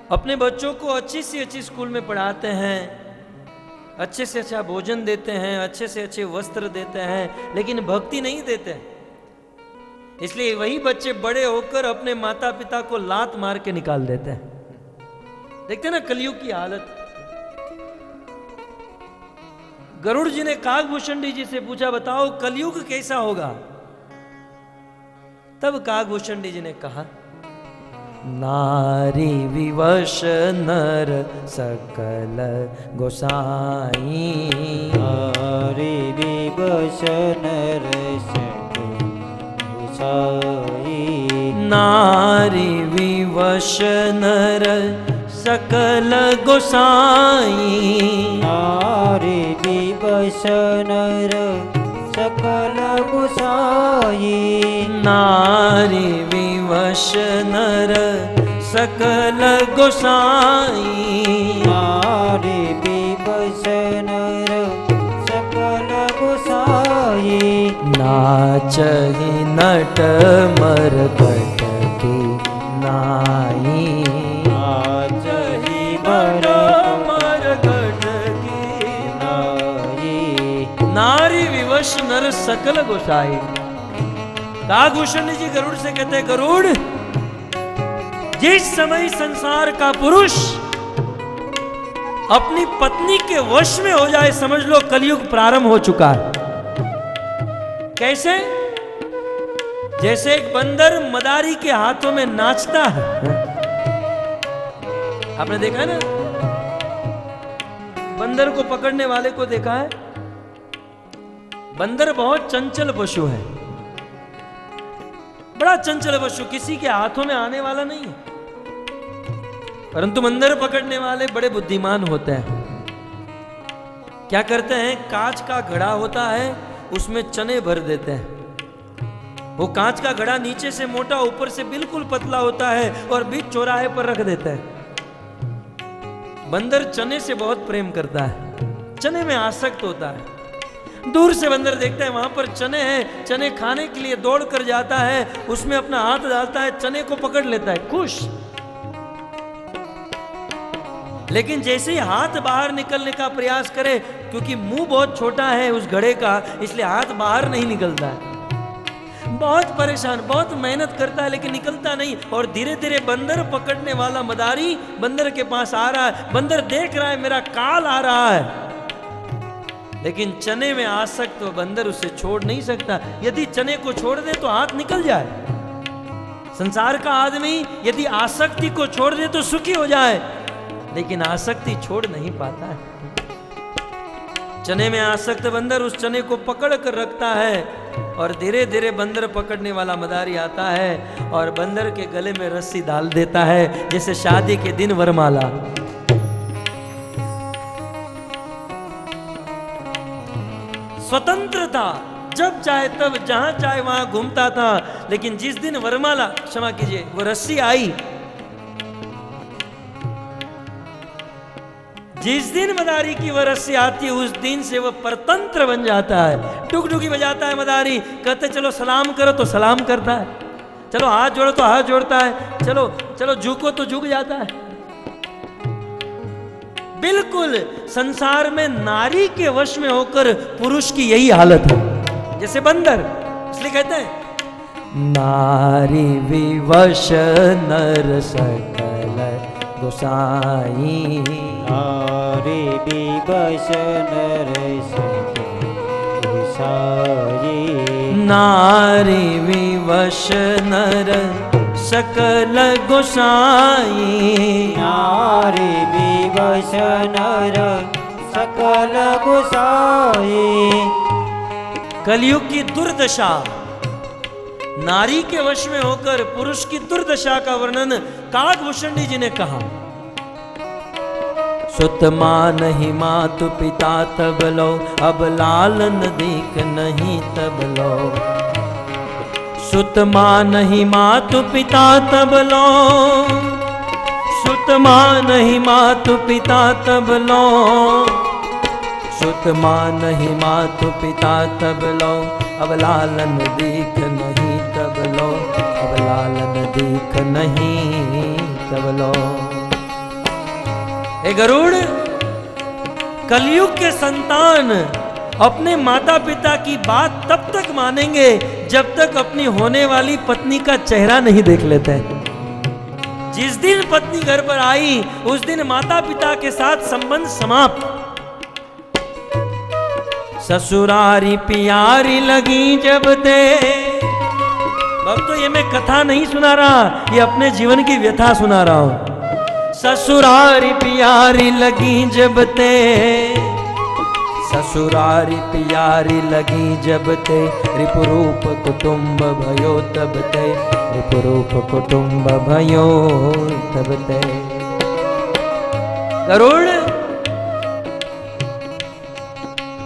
अपने बच्चों को अच्छी से अच्छी स्कूल में पढ़ाते हैं, अच्छे से अच्छा भोजन देते हैं, अच्छे से अच्छे वस्त्र देते हैं, लेकिन भक्ति नहीं देते हैं। इसलिए वही बच्चे बड़े होकर अपने माता पिता को लात मार के निकाल देते हैं। देखते ना कलयुग की हालत। गरुड़ जी ने काकभूषणी जी से पूछा, बताओ कलयुग कैसा होगा? तब काकभूषणी जी ने कहा, नारी विवश नर सकल गोसाई, नारी विवश नर सकल गोसाई, नारी विवश नर सकल गोसाई, नारी विवश नर सकल गोसाई, नारी विवश नर सकल गोसाई, नारी विवश नर सकल गोसाई, नाचहि नट मरकट की नाई, नाचहि मरकट की नाई, नारी विवश नर सकल गोसाई। काकभूषणी जी गरुड़ से कहते हैं, गरुड़, जिस समय संसार का पुरुष अपनी पत्नी के वश में हो जाए, समझ लो कलयुग प्रारंभ हो चुका है। कैसे? जैसे एक बंदर मदारी के हाथों में नाचता है। आपने देखा है ना, बंदर को पकड़ने वाले को देखा है? बंदर बहुत चंचल पशु है, बड़ा चंचल पशु, किसी के हाथों में आने वाला नहीं है। परंतु बंदर पकड़ने वाले बड़े बुद्धिमान होते हैं। क्या करते हैं? कांच का घड़ा होता है, उसमें चने भर देते हैं। वो कांच का घड़ा नीचे से मोटा, ऊपर से बिल्कुल पतला होता है, और बीच चौराहे पर रख देते हैं। बंदर चने से बहुत प्रेम करता है, चने में आसक्त होता है। दूर से बंदर देखता है वहां पर चने हैं, चने खाने के लिए दौड़ कर जाता है, उसमें अपना हाथ डालता है, चने को पकड़ लेता है, खुश। लेकिन जैसे ही हाथ बाहर निकलने का प्रयास करे, क्योंकि मुंह बहुत छोटा है उस घड़े का, इसलिए हाथ बाहर नहीं निकलता है। बहुत परेशान, बहुत मेहनत करता है, लेकिन निकलता नहीं। और धीरे धीरे बंदर पकड़ने वाला मदारी बंदर के पास आ रहा है। बंदर देख रहा है मेरा काल आ रहा है, लेकिन चने में आसक्त तो बंदर उसे छोड़ नहीं सकता। यदि चने को छोड़ दे तो हाथ निकल जाए। संसार का आदमी यदि आसक्ति को छोड़ दे तो सुखी हो जाए, लेकिन आसक्ति छोड़ नहीं पाता है। चने में आसक्त बंदर उस चने को पकड़ कर रखता है, और धीरे धीरे बंदर पकड़ने वाला मदारी आता है और बंदर के गले में रस्सी डाल देता है, जैसे शादी के दिन वरमाला। स्वतंत्र था, जब चाहे तब जहां चाहे वहां घूमता था। लेकिन जिस दिन वरमाला, क्षमा कीजिए, वो रस्सी आई, जिस दिन मदारी की वह रस्सी आती है, उस दिन से वह परतंत्र बन जाता है। टुकटुकी बजाता है मदारी, कहते चलो सलाम करो तो सलाम करता है, चलो हाथ जोड़ो तो हाथ जोड़ता है, चलो चलो झुको तो झुक जाता है। बिल्कुल संसार में नारी के वश में होकर पुरुष की यही हालत है, जैसे बंदर। इसलिए कहते हैं, नारी विवश नर सकल गोसाई, नारी विवश नर सकल गोसाई, नारी विवश नर सकल गोसाई, नारी विवश नर सकल गोसाई। कलयुग की दुर्दशा, नारी के वश में होकर पुरुष की दुर्दशा का वर्णन काकभूषणी जी ने कहा। सुत मां नहीं मातु पिता तब लो, अब लालन दीख नहीं तब लो। सुत मां नहीं मातु पिता तब लो, सुत मां नहीं मातु पिता तब लो, सुत मां नहीं मातु पिता तब लो, अब लालन दीख नहीं तब लो, अब लालन दीख नहीं तब लो। हे गरुड़, कलयुग के संतान अपने माता पिता की बात तब तक मानेंगे जब तक अपनी होने वाली पत्नी का चेहरा नहीं देख लेते हैं। जिस दिन पत्नी घर पर आई उस दिन माता पिता के साथ संबंध समाप्त। ससुरारी प्यारी लगी जब दे। अब तो ये मैं कथा नहीं सुना रहा, ये अपने जीवन की व्यथा सुना रहा हूं। ससुरारी प्यारी लगी जब ते, ससुरारी प्यारी लगी जब ते, रिपुरूप कुटुंब भयो तब ते, रिपुरूप कुटुंब भयो तब ते। गरुड़,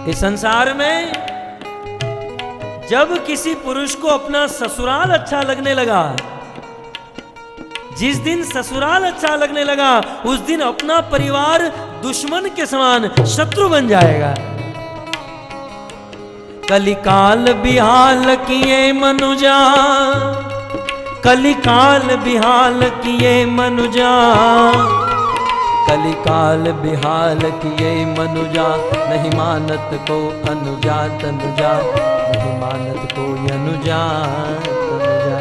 इस संसार में जब किसी पुरुष को अपना ससुराल अच्छा लगने लगा, जिस दिन ससुराल अच्छा लगने लगा उस दिन अपना परिवार दुश्मन के समान शत्रु बन जाएगा। कलिकाल बिहाल किए मनुजा, कलिकाल बिहाल किए मनुजा, कलिकाल बिहाल किए मनुजा, नहीं मानत को अनुजा तनुजा, नहीं मानत को अनुजा तनुजा।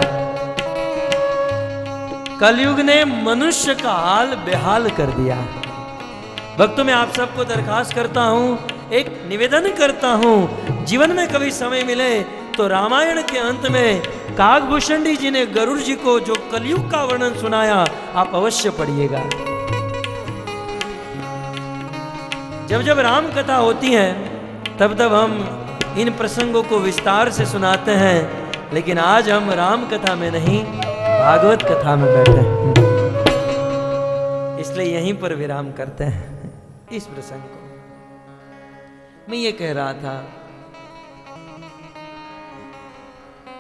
कलयुग ने मनुष्य का हाल बेहाल कर दिया। भक्तों, मैं आप सबको दरखास्त करता हूं, एक निवेदन करता हूं, जीवन में कभी समय मिले तो रामायण के अंत में काकभूषण जी ने गरुड़ जी को जो कलयुग का वर्णन सुनाया आप अवश्य पढ़िएगा। जब जब राम कथा होती है तब तब हम इन प्रसंगों को विस्तार से सुनाते हैं, लेकिन आज हम राम कथा में नहीं भागवत कथा में बैठे हैं, इसलिए यहीं पर विराम करते हैं इस प्रसंग को। मैं ये कह रहा था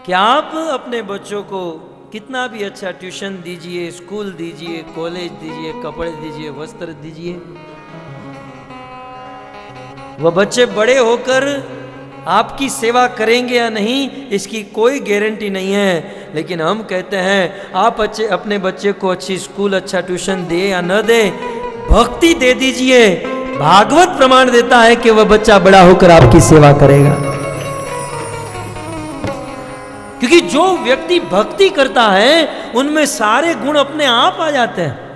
कि आप अपने बच्चों को कितना भी अच्छा ट्यूशन दीजिए, स्कूल दीजिए, कॉलेज दीजिए, कपड़े दीजिए, वस्त्र दीजिए, वह बच्चे बड़े होकर आपकी सेवा करेंगे या नहीं इसकी कोई गारंटी नहीं है। लेकिन हम कहते हैं आप अपने बच्चे को अच्छी स्कूल, अच्छा ट्यूशन दे या न दे, भक्ति दे दीजिए। भागवत प्रमाण देता है कि वह बच्चा बड़ा होकर आपकी सेवा करेगा। क्योंकि जो व्यक्ति भक्ति करता है उनमें सारे गुण अपने आप आ जाते हैं।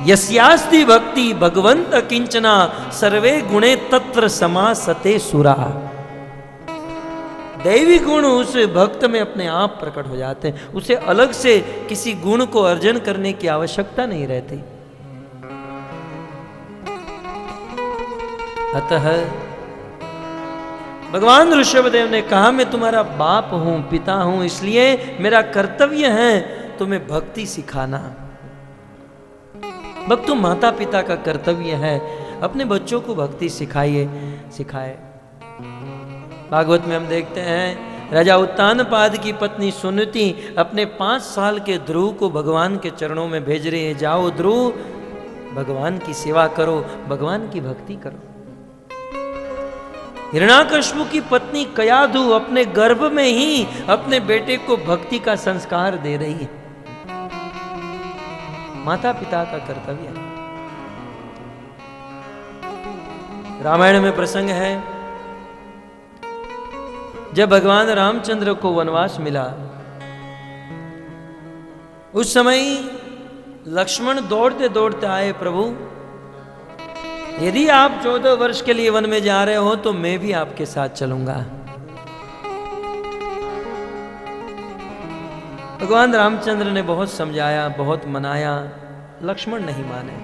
यस्यास्ति भक्ति भगवंत किंचना, सर्वे गुणे तत्र समासते सुरा। दैवी गुण उस भक्त में अपने आप प्रकट हो जाते हैं, उसे अलग से किसी गुण को अर्जन करने की आवश्यकता नहीं रहती। अतः भगवान ऋषभदेव ने कहा, मैं तुम्हारा बाप हूं, पिता हूं, इसलिए मेरा कर्तव्य है तुम्हें भक्ति सिखाना। भक्तों, माता पिता का कर्तव्य है अपने बच्चों को भक्ति सिखाए। भागवत में हम देखते हैं राजा उत्तानपाद की पत्नी सुनीति अपने 5 साल के ध्रुव को भगवान के चरणों में भेज रही है, जाओ ध्रुव भगवान की सेवा करो, भगवान की भक्ति करो। हिरण्याकश्यप की पत्नी कयाधु अपने गर्भ में ही अपने बेटे को भक्ति का संस्कार दे रही है। माता पिता का कर्तव्य है। रामायण में प्रसंग है जब भगवान रामचंद्र को वनवास मिला, उस समय लक्ष्मण दौड़ते दौड़ते आए, प्रभु यदि आप 14 वर्ष के लिए वन में जा रहे हो तो मैं भी आपके साथ चलूंगा। भगवान रामचंद्र ने बहुत समझाया, बहुत मनाया, लक्ष्मण नहीं माने।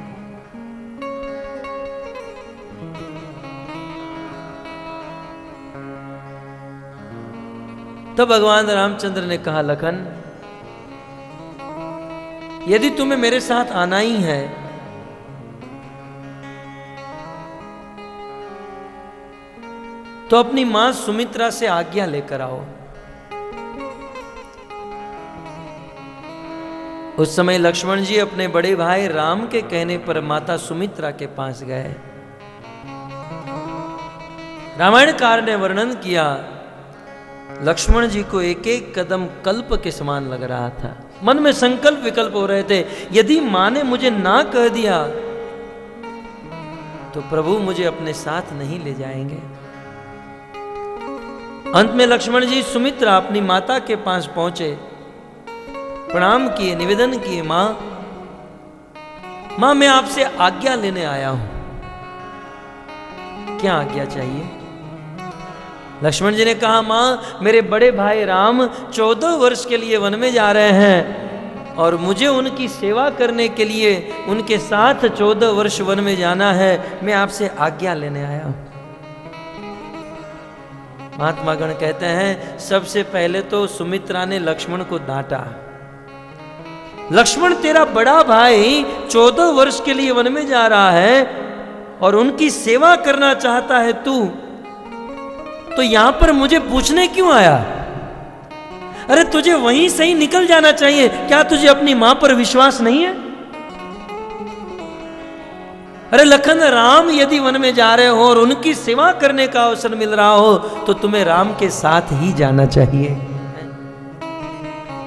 तो भगवान रामचंद्र ने कहा, लखन यदि तुम्हें मेरे साथ आना ही है तो अपनी मां सुमित्रा से आज्ञा लेकर आओ। उस समय लक्ष्मण जी अपने बड़े भाई राम के कहने पर माता सुमित्रा के पास गए। रामायणकार ने वर्णन किया, लक्ष्मण जी को एक एक कदम कल्प के समान लग रहा था। मन में संकल्प विकल्प हो रहे थे, यदि मां ने मुझे ना कह दिया तो प्रभु मुझे अपने साथ नहीं ले जाएंगे। अंत में लक्ष्मण जी सुमित्रा अपनी माता के पास पहुंचे, प्रणाम किए, निवेदन किए, मां मैं आपसे आज्ञा लेने आया हूं। क्या आज्ञा चाहिए? लक्ष्मण जी ने कहा, मां मेरे बड़े भाई राम 14 वर्ष के लिए वन में जा रहे हैं और मुझे उनकी सेवा करने के लिए उनके साथ 14 वर्ष वन में जाना है। मैं आपसे आज्ञा लेने आया हूं। महात्मा गण कहते हैं सबसे पहले तो सुमित्रा ने लक्ष्मण को डांटा। लक्ष्मण तेरा बड़ा भाई 14 वर्ष के लिए वन में जा रहा है और उनकी सेवा करना चाहता है तू, तो यहां पर मुझे पूछने क्यों आया? अरे तुझे वहीं से ही निकल जाना चाहिए। क्या तुझे अपनी मां पर विश्वास नहीं है? अरे लखन, राम यदि वन में जा रहे हो और उनकी सेवा करने का अवसर मिल रहा हो तो तुम्हें राम के साथ ही जाना चाहिए।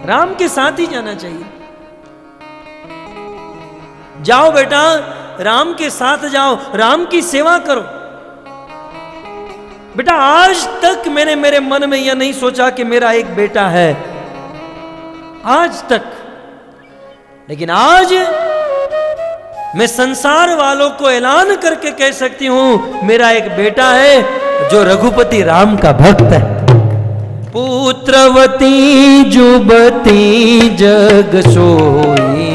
राम के साथ ही जाना चाहिए। जाओ बेटा, राम के साथ जाओ, राम की सेवा करो। बेटा आज तक मैंने मेरे मन में यह नहीं सोचा कि मेरा एक बेटा है, आज तक, लेकिन आज मैं संसार वालों को ऐलान करके कह सकती हूं मेरा एक बेटा है जो रघुपति राम का भक्त है। पुत्रवती जुबती जग सोई,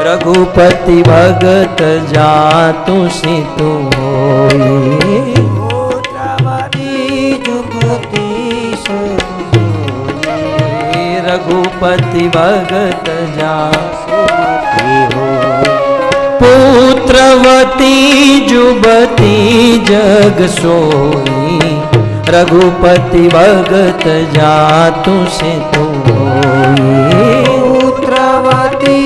रघुपति भगत जातु सितु होई। पुत्रवती जुबती सोई, रघुपति भगत जातु होई। पुत्रवती जुबती जग सोई, रघुपति भगत जातु सितु होई। पुत्रवती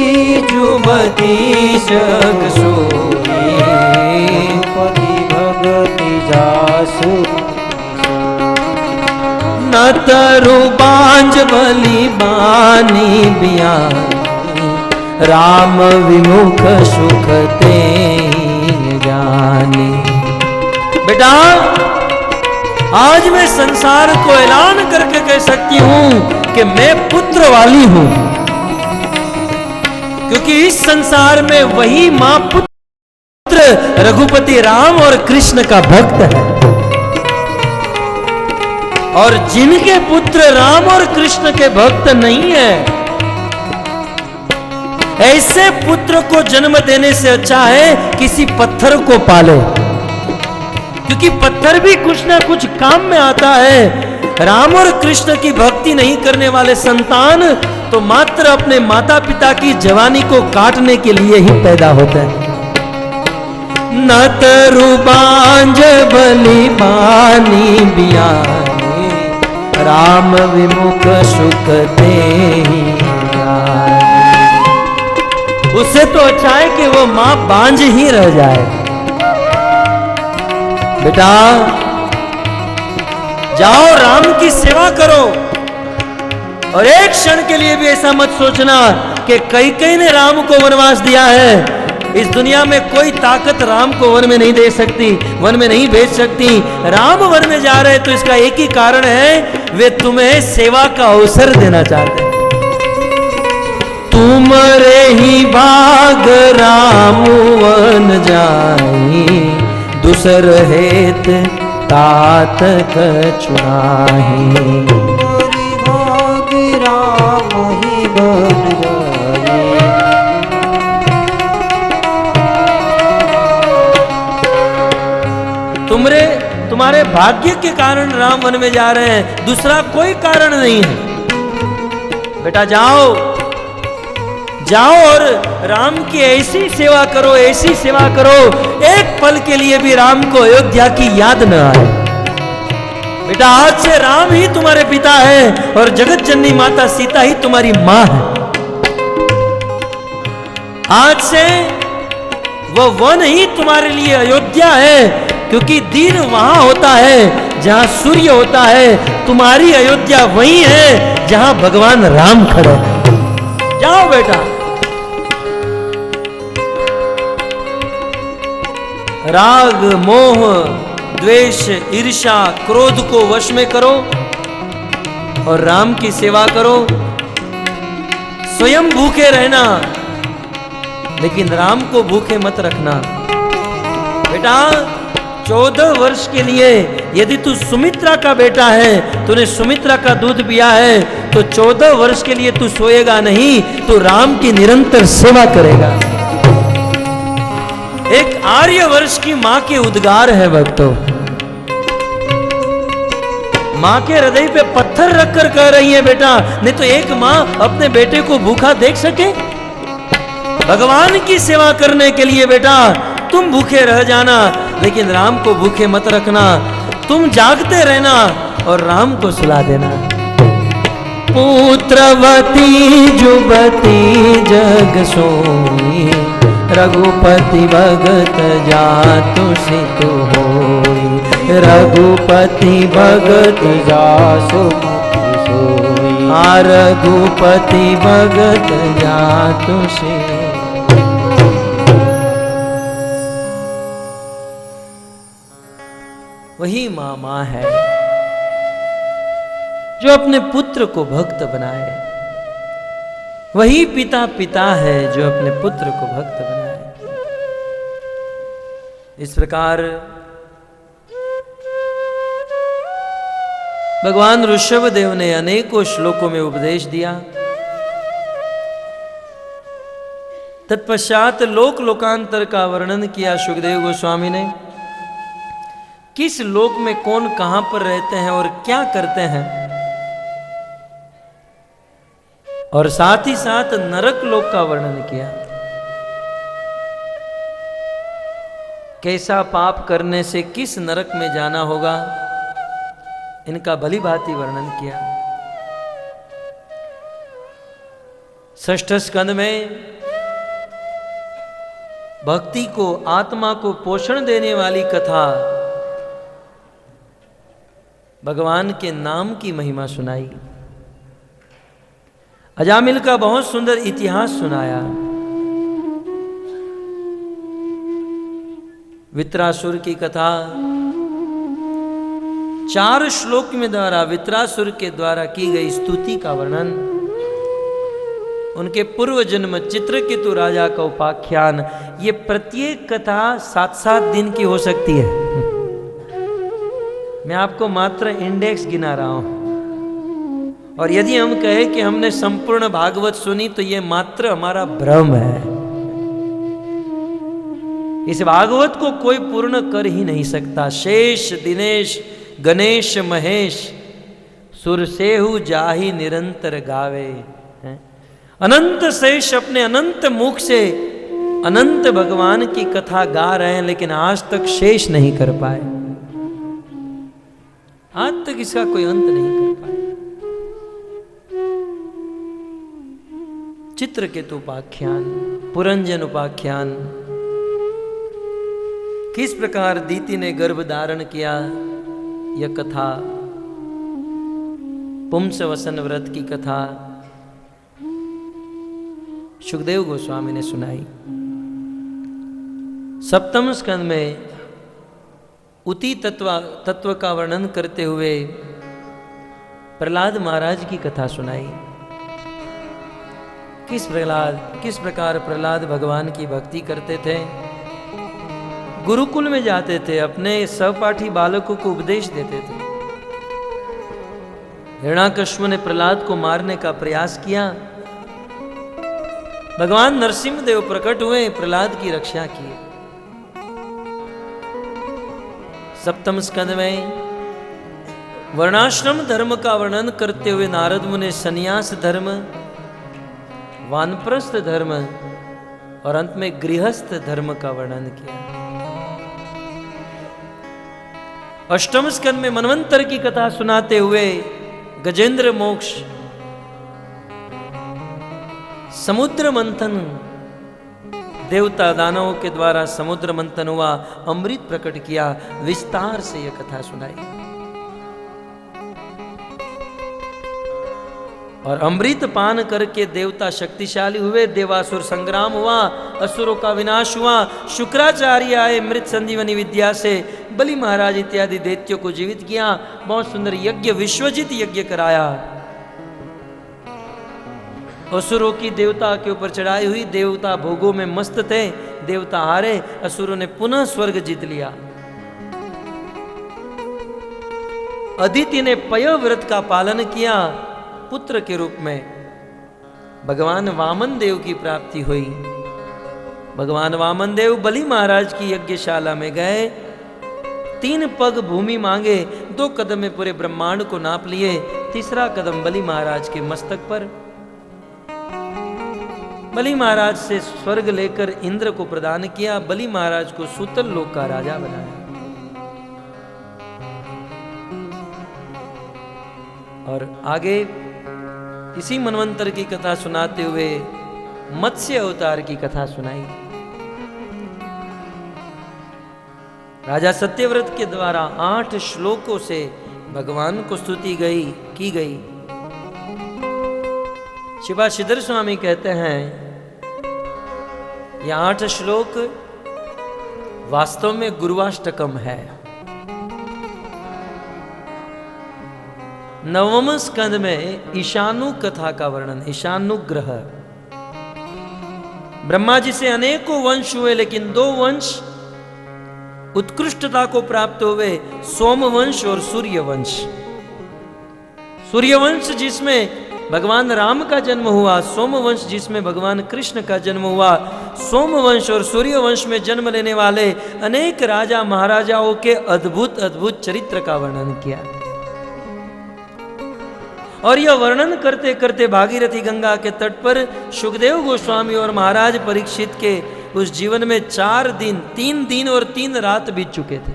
जुबती जग सोई, रघुपति भगत जासु। न तरु बांझ बलि बानी बियानी, राम विमुख सुख ते जानी। बेटा आज मैं संसार को ऐलान करके कह सकती हूं कि मैं पुत्र वाली हूं, क्योंकि इस संसार में वही मां पुत्र रघुपति राम और कृष्ण का भक्त है, और जिनके पुत्र राम और कृष्ण के भक्त नहीं है, ऐसे पुत्र को जन्म देने से अच्छा है किसी पत्थर को पालो, क्योंकि पत्थर भी कुछ ना कुछ काम में आता है। राम और कृष्ण की भक्ति नहीं करने वाले संतान तो मात्र अपने माता पिता की जवानी को काटने के लिए ही पैदा होते हैं। न तरु बांझ बलि बानी बियानी, राम विमुख सुख देहि जानी। उससे तो अच्छा है कि वो मां बांझ ही रह जाए। बेटा जाओ राम की सेवा करो, और एक क्षण के लिए भी ऐसा मत सोचना कि कई ने राम को वनवास दिया है। इस दुनिया में कोई ताकत राम को वन में नहीं दे सकती, वन में नहीं भेज सकती। राम वन में जा रहे तो इसका एक ही कारण है, वे तुम्हें सेवा का अवसर देना चाहते हैं। तुमरे ही भाग राम वन जाई, दूसर हेत तात कछुनाहि। तुमरे भाग राम ही बन जाए। तुम्हारे भाग्य के कारण राम वन में जा रहे हैं, दूसरा कोई कारण नहीं है। बेटा जाओ जाओ और राम की ऐसी सेवा करो, ऐसी सेवा करो, एक पल के लिए भी राम को अयोध्या की याद न आए। बेटा आज से राम ही तुम्हारे पिता है और जगत जननी माता सीता ही तुम्हारी मां है। आज से वो वन ही तुम्हारे लिए अयोध्या है, क्योंकि दिन वहां होता है जहां सूर्य होता है। तुम्हारी अयोध्या वही है जहां भगवान राम खड़े हैं। जाओ बेटा। राग, मोह, द्वेष, ईर्ष्या, क्रोध को वश में करो और राम की सेवा करो। स्वयं भूखे रहना, लेकिन राम को भूखे मत रखना। बेटा 14 वर्ष के लिए यदि तू सुमित्रा का बेटा है, तूने सुमित्रा का दूध पिया है, तो 14 वर्ष के लिए तू सोएगा नहीं, तो राम की निरंतर सेवा करेगा। एक आर्य वर्ष की मां के उद्गार है भक्तों। मां के हृदय पे पत्थर रखकर कह रही है बेटा, नहीं तो एक मां अपने बेटे को भूखा देख सके? भगवान की सेवा करने के लिए बेटा तुम भूखे रह जाना, लेकिन राम को भूखे मत रखना। तुम जागते रहना और राम को सुला देना। पुत्रवती जुबती जग सोई, रघुपति भगत जातु सितु होई। रघुपति भगत जासु मुखि सोई। रघुपति भगत जातु सितु। वही मां है जो अपने पुत्र को भक्त बनाए। वही पिता है जो अपने पुत्र को भक्त बनाए। इस प्रकार भगवान ऋषभदेव ने अनेकों श्लोकों में उपदेश दिया। तत्पश्चात लोक लोकांतर का वर्णन किया सुखदेव गोस्वामी ने। किस लोक में कौन कहां पर रहते हैं और क्या करते हैं, और साथ ही साथ नरक लोक का वर्णन किया। कैसा पाप करने से किस नरक में जाना होगा, इनका भली भांति वर्णन किया। षष्ठ स्कंद में भक्ति को, आत्मा को पोषण देने वाली कथा, भगवान के नाम की महिमा सुनाई। अजामिल का बहुत सुंदर इतिहास सुनाया। वित्रासुर की कथा 4 श्लोक में द्वारा वित्रासुर के द्वारा की गई स्तुति का वर्णन, उनके पूर्व जन्म चित्रकेतु राजा का उपाख्यान। ये प्रत्येक कथा 7-7 दिन की हो सकती है। मैं आपको मात्र इंडेक्स गिना रहा हूं, और यदि हम कहें कि हमने संपूर्ण भागवत सुनी तो यह मात्र हमारा भ्रम है। इस भागवत को कोई पूर्ण कर ही नहीं सकता। शेष दिनेश गणेश महेश सुरसेहु जाहि निरंतर गावे। अनंत शेष अपने अनंत मुख से अनंत भगवान की कथा गा रहे हैं, लेकिन आज तक शेष नहीं कर पाए। आज तक इसका कोई अंत नहीं कर पाए। चित्रकेतु उपाख्यान, पुरंजन उपाख्यान, किस प्रकार दीति ने गर्भ धारण किया, यह कथा। पुंसवसन व्रत की कथा सुखदेव गोस्वामी ने सुनाई। सप्तम स्कंद में उति तत्व का वर्णन करते हुए प्रहलाद महाराज की कथा सुनाई। किस प्रकार प्रहलाद भगवान की भक्ति करते थे, गुरुकुल में जाते थे, अपने सहपाठी बालकों को उपदेश देते थे। हिरण्याकश्यप ने प्रहलाद को मारने का प्रयास किया। भगवान नरसिंहदेव प्रकट हुए, प्रहलाद की रक्षा की। सप्तम स्कंद में वर्णाश्रम धर्म का वर्णन करते हुए नारद मुनि सन्यास धर्म, वानप्रस्थ धर्म और अंत में गृहस्थ धर्म का वर्णन किया। अष्टम स्कंद में मनवंतर की कथा सुनाते हुए गजेंद्र मोक्ष, समुद्र मंथन, देवता दानवों के द्वारा समुद्र मंथन हुआ, अमृत प्रकट किया, विस्तार से यह कथा सुनाई। और अमृत पान करके देवता शक्तिशाली हुए, देवासुर संग्राम हुआ, असुरों का विनाश हुआ, शुक्राचार्य आए मृत संजीवनी विद्या से, बलि महाराज इत्यादि दैत्यों को जीवित किया, बहुत सुंदर यज्ञ, विश्वजित यज्ञ कराया। असुरों की देवता के ऊपर चढ़ाई हुई, देवता भोगों में मस्त थे, देवता हारे, असुरों ने पुनः स्वर्ग जीत लिया। अदिति ने पय व्रत का पालन किया, पुत्र के रूप में भगवान वामन देव की प्राप्ति हुई। भगवान वामन देव बलि महाराज की यज्ञशाला में गए, 3 पग भूमि मांगे, 2 कदम में पूरे ब्रह्मांड को नाप लिए, तीसरा कदम बलि महाराज के मस्तक पर। बलि महाराज से स्वर्ग लेकर इंद्र को प्रदान किया, बलि महाराज को सूतल लोक का राजा बनाया। और आगे इसी मनवंतर की कथा सुनाते हुए मत्स्य अवतार की कथा सुनाई। राजा सत्यव्रत के द्वारा 8 श्लोकों से भगवान को स्तुति की गई। शिवाशिधर स्वामी कहते हैं ये 8 श्लोक वास्तव में गुरुवाष्टकम है। 9वें स्कंद में ईशानु कथा का वर्णन, ईशानुग्रह। ब्रह्मा जी से अनेकों वंश हुए, लेकिन 2 वंश उत्कृष्टता को प्राप्त हुए, सोमवंश और सूर्यवंश। सूर्यवंश जिसमें भगवान राम का जन्म हुआ, सोमवंश जिसमें भगवान कृष्ण का जन्म हुआ। सोमवंश और सूर्यवंश में जन्म लेने वाले अनेक राजा महाराजाओं के अद्भुत अद्भुत चरित्र का वर्णन किया। और यह वर्णन करते करते भागीरथी गंगा के तट पर सुखदेव गोस्वामी और महाराज परीक्षित के उस जीवन में 3 दिन और 3 रात बीत चुके थे।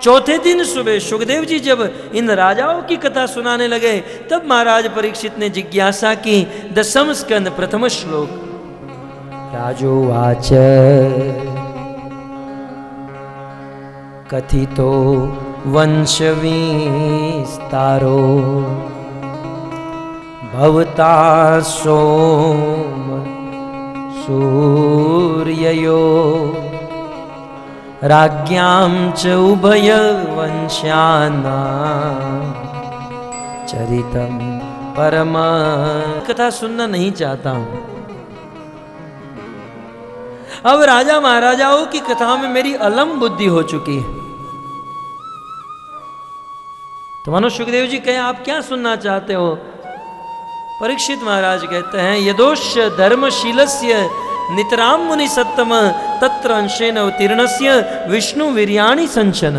चौथे दिन सुबह सुखदेव जी जब इन राजाओं की कथा सुनाने लगे, तब महाराज परीक्षित ने जिज्ञासा की। 10वें स्कंद 1 श्लोक। राजोवाच कथितो वंशविस्तारो भवता सोम सूर्ययो राज्ञां च उभय वंशाना चरितम परम। कथा सुनना नहीं चाहता हूं। अब राजा महाराजाओं की कथाओं में मेरी अलम बुद्धि हो चुकी है। तो मानो सुखदेव जी कहे आप क्या सुनना चाहते हो? परीक्षित महाराज कहते हैं यदोश धर्मशीलस्य नितराम मुनि सत्तम तत्र अंशेन अवतीर्णस्य विष्णु वीर्याणि संचन।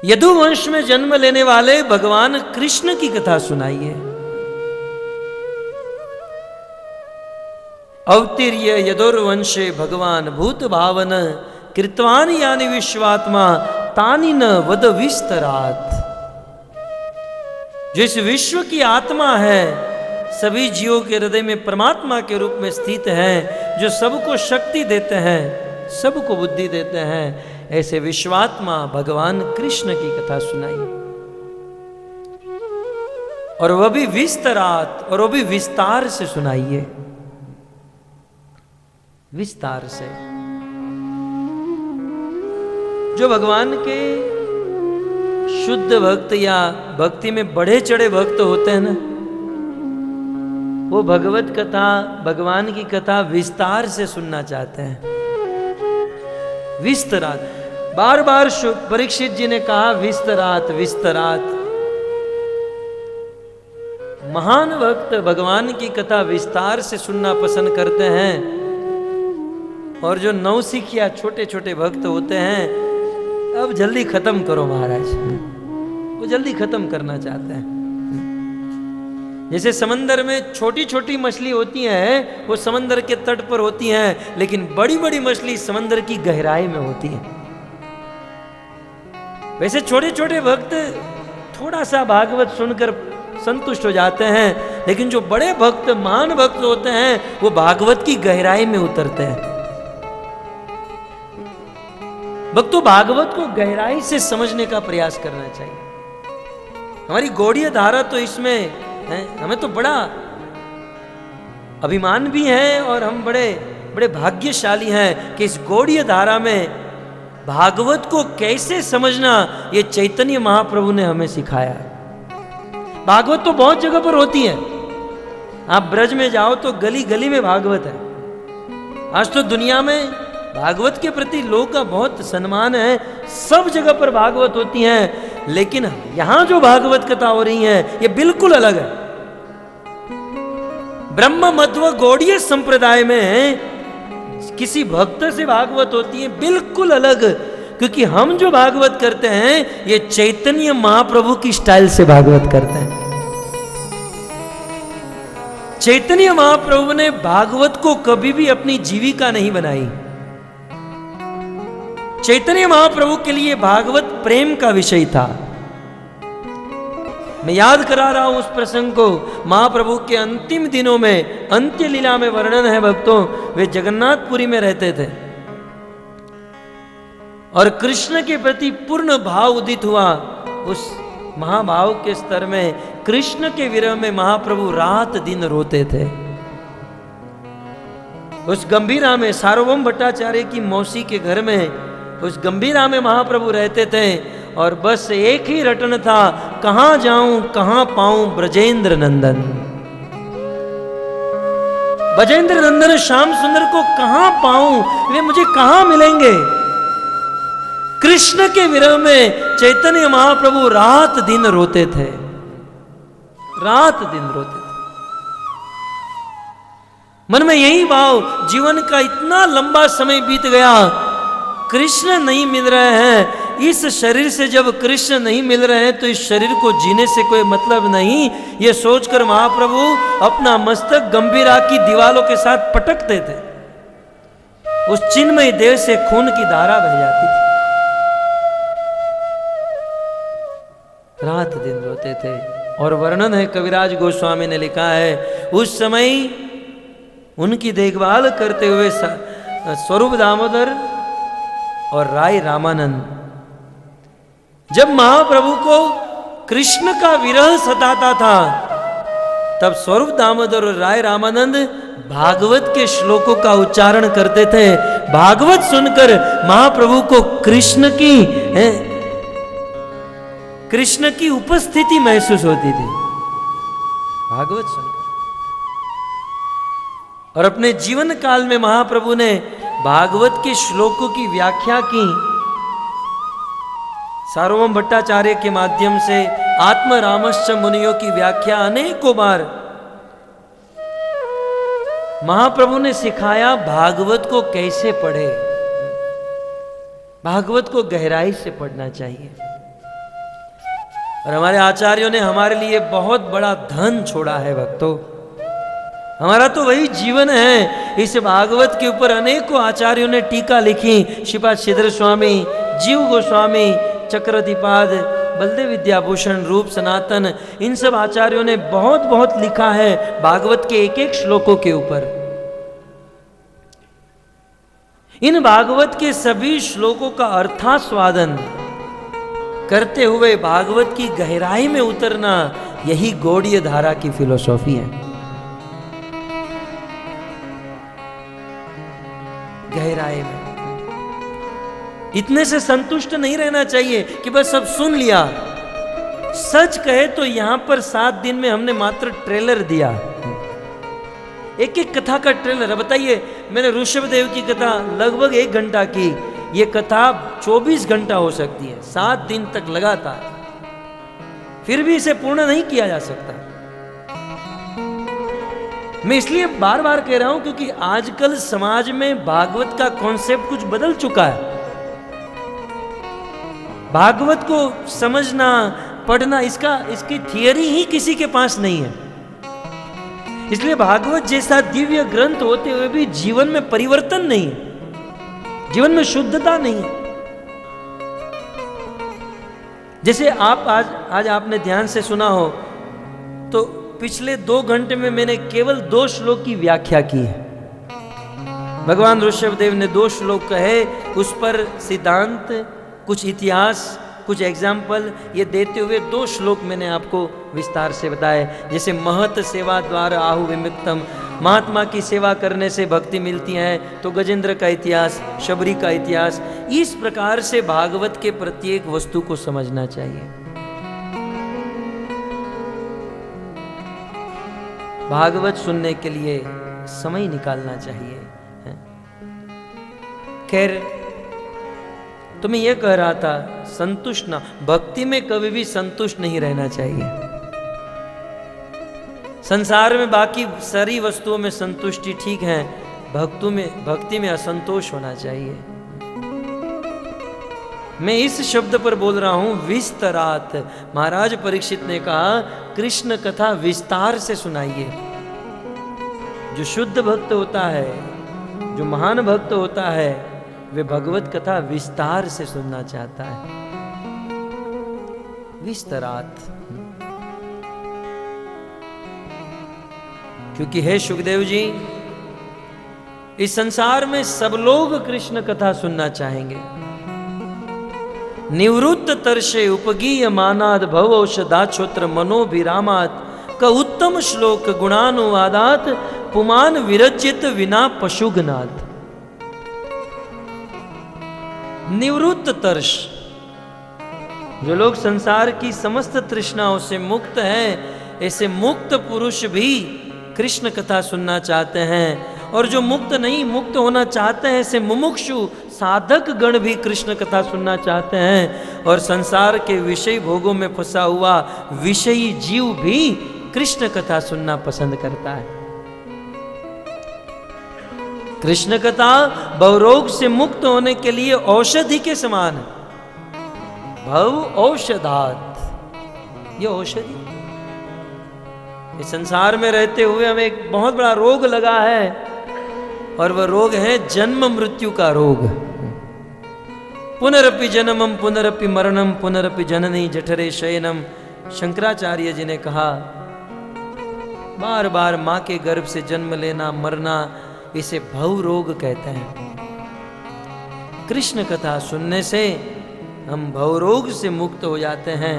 यदुवंश में जन्म लेने वाले भगवान कृष्ण की कथा सुनाइए। अवतीर्य यदुर्वंशे भगवान भूत भावन कृतवान यानि विश्वात्मा तानि न वद विस्तरात। जो इस विश्व की आत्मा है, सभी जीवों के हृदय में परमात्मा के रूप में स्थित है, जो सबको शक्ति देते हैं, सबको बुद्धि देते हैं, ऐसे विश्वात्मा भगवान कृष्ण की कथा सुनाई। और वह भी विस्तरात, और वह भी विस्तार से सुनाइए, विस्तार से। जो भगवान के शुद्ध भक्त या भक्ति में बढ़े चढ़े भक्त होते हैं ना, वो भगवत कथा, भगवान की कथा विस्तार से सुनना चाहते हैं। विस्तरात, बार बार परीक्षित जी ने कहा विस्तरात विस्तरात। महान भक्त भगवान की कथा विस्तार से सुनना पसंद करते हैं। और जो नौसिखिया छोटे छोटे भक्त होते हैं, अब जल्दी खत्म करो महाराज, वो जल्दी खत्म करना चाहते हैं। जैसे समंदर में छोटी छोटी मछली होती हैं, वो समंदर के तट पर होती हैं, लेकिन बड़ी बड़ी मछली समंदर की गहराई में होती है। वैसे छोटे छोटे भक्त थोड़ा सा भागवत सुनकर संतुष्ट हो जाते हैं, लेकिन जो बड़े भक्त, महान भक्त होते हैं, वो भागवत की गहराई में उतरते हैं। भक्तों, भागवत को गहराई से समझने का प्रयास करना चाहिए। हमारी गौड़ीय धारा तो इसमें है, हमें तो बड़ा अभिमान भी है और हम बड़े बड़े भाग्यशाली हैं कि इस गौड़ीय धारा में भागवत को कैसे समझना ये चैतन्य महाप्रभु ने हमें सिखाया। भागवत तो बहुत जगह पर होती है, आप ब्रज में जाओ तो गली गली में भागवत है। आज तो दुनिया में भागवत के प्रति लोगों का बहुत सम्मान है, सब जगह पर भागवत होती हैं, लेकिन यहां जो भागवत कथा हो रही है ये बिल्कुल अलग है। ब्रह्म मध्व गौड़ीय संप्रदाय में किसी भक्त से भागवत होती है बिल्कुल अलग, क्योंकि हम जो भागवत करते हैं ये चैतन्य महाप्रभु की स्टाइल से भागवत करते हैं। चैतन्य महाप्रभु ने भागवत को कभी भी अपनी जीविका नहीं बनाई। चैतन्य महाप्रभु के लिए भागवत प्रेम का विषय था। मैं याद करा रहा हूं उस प्रसंग को, महाप्रभु के अंतिम दिनों में अंत्य लीला में वर्णन है भक्तों, वे जगन्नाथपुरी में रहते थे और कृष्ण के प्रति पूर्ण भाव उदित हुआ। उस महाभाव के स्तर में कृष्ण के विरह में महाप्रभु रात दिन रोते थे। उस गंभीरा में सार्वभौम भट्टाचार्य की मौसी के घर में उस गंभीरा में महाप्रभु रहते थे और बस एक ही रटन था, कहां जाऊं कहां पाऊं ब्रजेंद्र नंदन। ब्रजेंद्र नंदन श्याम सुंदर को कहां पाऊं, वे मुझे कहां मिलेंगे। कृष्ण के विरह में चैतन्य महाप्रभु रात दिन रोते थे, रात दिन रोते थे। मन में यही भाव, जीवन का इतना लंबा समय बीत गया, कृष्ण नहीं मिल रहे हैं। इस शरीर से जब कृष्ण नहीं मिल रहे हैं तो इस शरीर को जीने से कोई मतलब नहीं, ये सोचकर महाप्रभु अपना मस्तक गंभीरा की दीवालों के साथ पटकते थे। उस चिन्मय देह से खून की धारा बह जाती थी। रात दिन रोते थे और वर्णन है, कविराज गोस्वामी ने लिखा है, उस समय उनकी देखभाल करते हुए स्वरूप दामोदर और राय रामानंद, जब महाप्रभु को कृष्ण का विरह सताता था तब स्वरूप दामोदर और राय रामानंद भागवत के श्लोकों का उच्चारण करते थे। भागवत सुनकर महाप्रभु को कृष्ण की उपस्थिति महसूस होती थी, भागवत सुनकर। और अपने जीवन काल में महाप्रभु ने भागवत के श्लोकों की व्याख्या की। सार्वभौम भट्टाचार्य के माध्यम से आत्म रामश्च मुनियों की व्याख्या अनेकों बार महाप्रभु ने सिखाया, भागवत को कैसे पढ़े, भागवत को गहराई से पढ़ना चाहिए। और हमारे आचार्यों ने हमारे लिए बहुत बड़ा धन छोड़ा है भक्तों, हमारा तो वही जीवन है। इस भागवत के ऊपर अनेकों आचार्यों ने टीका लिखी, श्रीपाद श्रीधर स्वामी, जीव गोस्वामी, चक्रधिपाद, बलदेव विद्याभूषण, रूप सनातन, इन सब आचार्यों ने बहुत बहुत लिखा है भागवत के एक एक श्लोकों के ऊपर। इन भागवत के सभी श्लोकों का अर्थास्वादन करते हुए भागवत की गहराई में उतरना, यही गौड़ीय धारा की फिलॉसफी है। गहराई में इतने से संतुष्ट नहीं रहना चाहिए कि बस सब सुन लिया। सच कहे तो यहां पर 7 दिन में हमने मात्र ट्रेलर दिया, एक एक कथा का ट्रेलर। बताइए, मैंने ऋषभदेव की कथा लगभग 1 घंटा की, ये कथा 24 घंटा हो सकती है, 7 दिन तक लगातार, फिर भी इसे पूर्ण नहीं किया जा सकता। मैं इसलिए बार बार कह रहा हूं क्योंकि आजकल समाज में भागवत का कॉन्सेप्ट कुछ बदल चुका है। भागवत को समझना, पढ़ना, इसकी थियरी ही किसी के पास नहीं है। इसलिए भागवत जैसा दिव्य ग्रंथ होते हुए भी जीवन में परिवर्तन नहीं है, जीवन में शुद्धता नहीं है। जैसे आप आज आपने ध्यान से सुना हो तो पिछले 2 घंटे में मैंने केवल 2 श्लोक की व्याख्या की है। भगवान ऋषभदेव ने 2 श्लोक कहे, उस पर सिद्धांत, कुछ इतिहास, कुछ एग्जाम्पल ये देते हुए 2 श्लोक मैंने आपको विस्तार से बताए। जैसे महत सेवा द्वार आहु विमुक्तम, महात्मा की सेवा करने से भक्ति मिलती है, तो गजेंद्र का इतिहास, शबरी का इतिहास, इस प्रकार से भागवत के प्रत्येक वस्तु को समझना चाहिए। भागवत सुनने के लिए समय निकालना चाहिए। खैर, तो मैं ये कह रहा था, संतुष्ट ना, भक्ति में कभी भी संतुष्ट नहीं रहना चाहिए। संसार में बाकी सारी वस्तुओं में संतुष्टि ठीक है, भक्ति में असंतोष होना चाहिए। मैं इस शब्द पर बोल रहा हूं, विस्तरात। महाराज परीक्षित ने कहा, कृष्ण कथा विस्तार से सुनाइए। जो शुद्ध भक्त होता है, जो महान भक्त होता है, वे भगवत कथा विस्तार से सुनना चाहता है। विस्तरात, क्योंकि हे सुखदेव जी, इस संसार में सब लोग कृष्ण कथा सुनना चाहेंगे। निवृत्त तरशे उपगीय मानाद भव औषधाक्षोत्र मनोभिरामात का उत्तम श्लोक गुणानुवादात पुमान विरजित विना पशुगनाद। निवृत्त तर्ष, जो लोग संसार की समस्त तृष्णाओं से मुक्त हैं, ऐसे मुक्त पुरुष भी कृष्ण कथा सुनना चाहते हैं। और जो मुक्त नहीं, मुक्त होना चाहते हैं, ऐसे मुमुक्षु साधक गण भी कृष्ण कथा सुनना चाहते हैं। और संसार के विषय भोगों में फंसा हुआ विषयी जीव भी कृष्ण कथा सुनना पसंद करता है। कृष्ण कथा भवरोग से मुक्त होने के लिए औषधि के समान है। भव औषधात, ये औषधि। इस संसार में रहते हुए हमें एक बहुत बड़ा रोग लगा है, और वह रोग है जन्म मृत्यु का रोग। पुनरपि जन्मम पुनरपि मरणम पुनरपि जननी जठरे शयनम। शंकराचार्य जी ने कहा, बार बार मां के गर्भ से जन्म लेना, मरना, इसे भव रोग कहते हैं। कृष्ण कथा सुनने से हम भवरोग से मुक्त हो जाते हैं।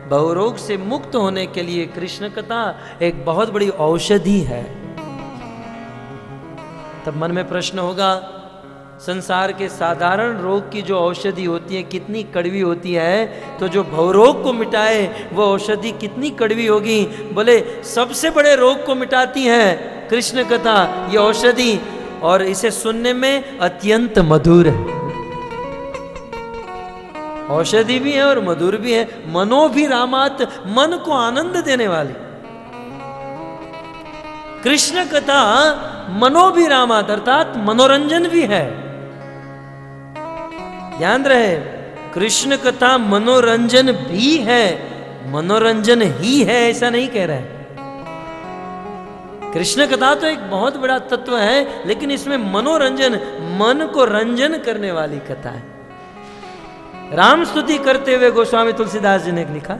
भवरोग से मुक्त होने के लिए कृष्ण कथा एक बहुत बड़ी औषधि है। तब मन में प्रश्न होगा, संसार के साधारण रोग की जो औषधि होती है कितनी कड़वी होती है, तो जो भवरोग को मिटाए वो औषधि कितनी कड़वी होगी। बोले सबसे बड़े रोग को मिटाती है कृष्ण कथा, ये औषधि, और इसे सुनने में अत्यंत मधुर है। औषधि भी है और मधुर भी है। मनोभिरामात, मन को आनंद देने वाली कृष्ण कथा मनोभिरामात, अर्थात मनोरंजन भी है। ध्यान रहे, कृष्ण कथा मनोरंजन भी है, मनोरंजन ही है ऐसा नहीं कह रहा है। कृष्ण कथा तो एक बहुत बड़ा तत्व है, लेकिन इसमें मनोरंजन, मन को रंजन करने वाली कथा है। राम स्तुति करते हुए गोस्वामी तुलसीदास जी ने लिखा,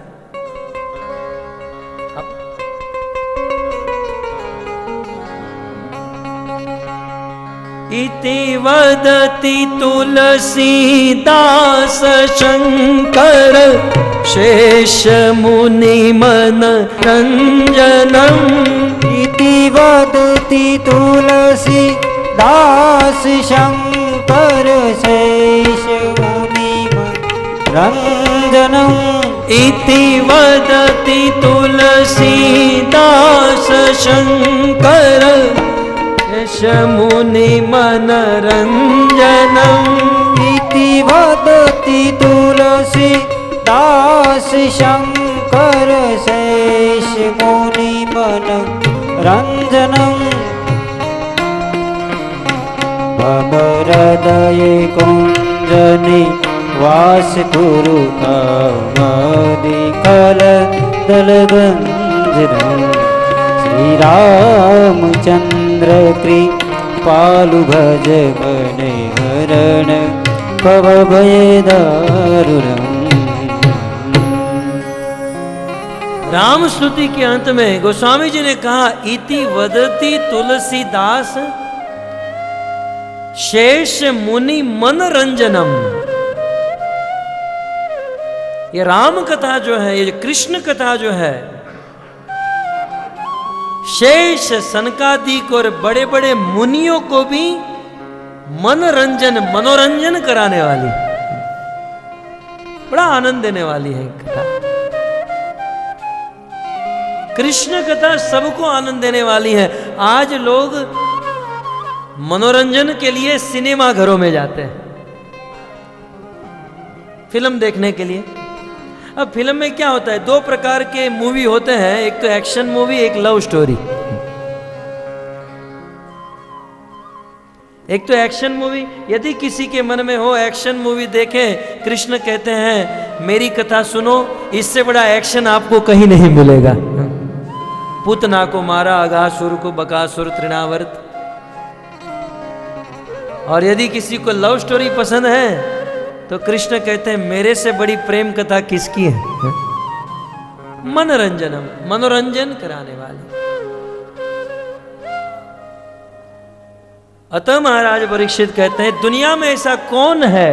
इति वदति तुलसीदास शंकर शेष मुनि मन रंजनम। इति वदति तुलसीदास शंकर शेष मुनि मन रंजनम। इति वदति तुलसीदास शंकर मुनि मनरंजनम। इति वदति तुलसीदास शंकर शेष मुनि मनरंजनम। मम हृदय कुंजनि वास कुरु कामादिकल दलगंजनम। श्री रामचंद्र कृपालु भज मन हरण भव भय दारुणम्। राम स्तुति के अंत में गोस्वामी जी ने कहा, इति वदति तुलसीदास शेष मुनि मनरंजनम। ये राम कथा जो है, ये कृष्ण कथा जो है, शेष सनकादिक और बड़े बड़े मुनियों को भी मनोरंजन कराने वाली, बड़ा आनंद देने वाली है कथा। कृष्ण कथा सबको आनंद देने वाली है। आज लोग मनोरंजन के लिए सिनेमा घरों में जाते हैं, फिल्म देखने के लिए। अब फिल्म में क्या होता है, दो प्रकार के मूवी होते हैं, एक तो एक्शन मूवी, एक लव स्टोरी। एक तो एक्शन मूवी, यदि किसी के मन में हो एक्शन मूवी देखें, कृष्ण कहते हैं मेरी कथा सुनो, इससे बड़ा एक्शन आपको कहीं नहीं मिलेगा। पूतना को मारा, अघासुर को बकासुर तृणावर्त। और यदि किसी को लव स्टोरी पसंद है तो कृष्ण कहते हैं मेरे से बड़ी प्रेम कथा किसकी है। मनोरंजन कराने वाले। अतः महाराज परीक्षित कहते हैं दुनिया में ऐसा कौन है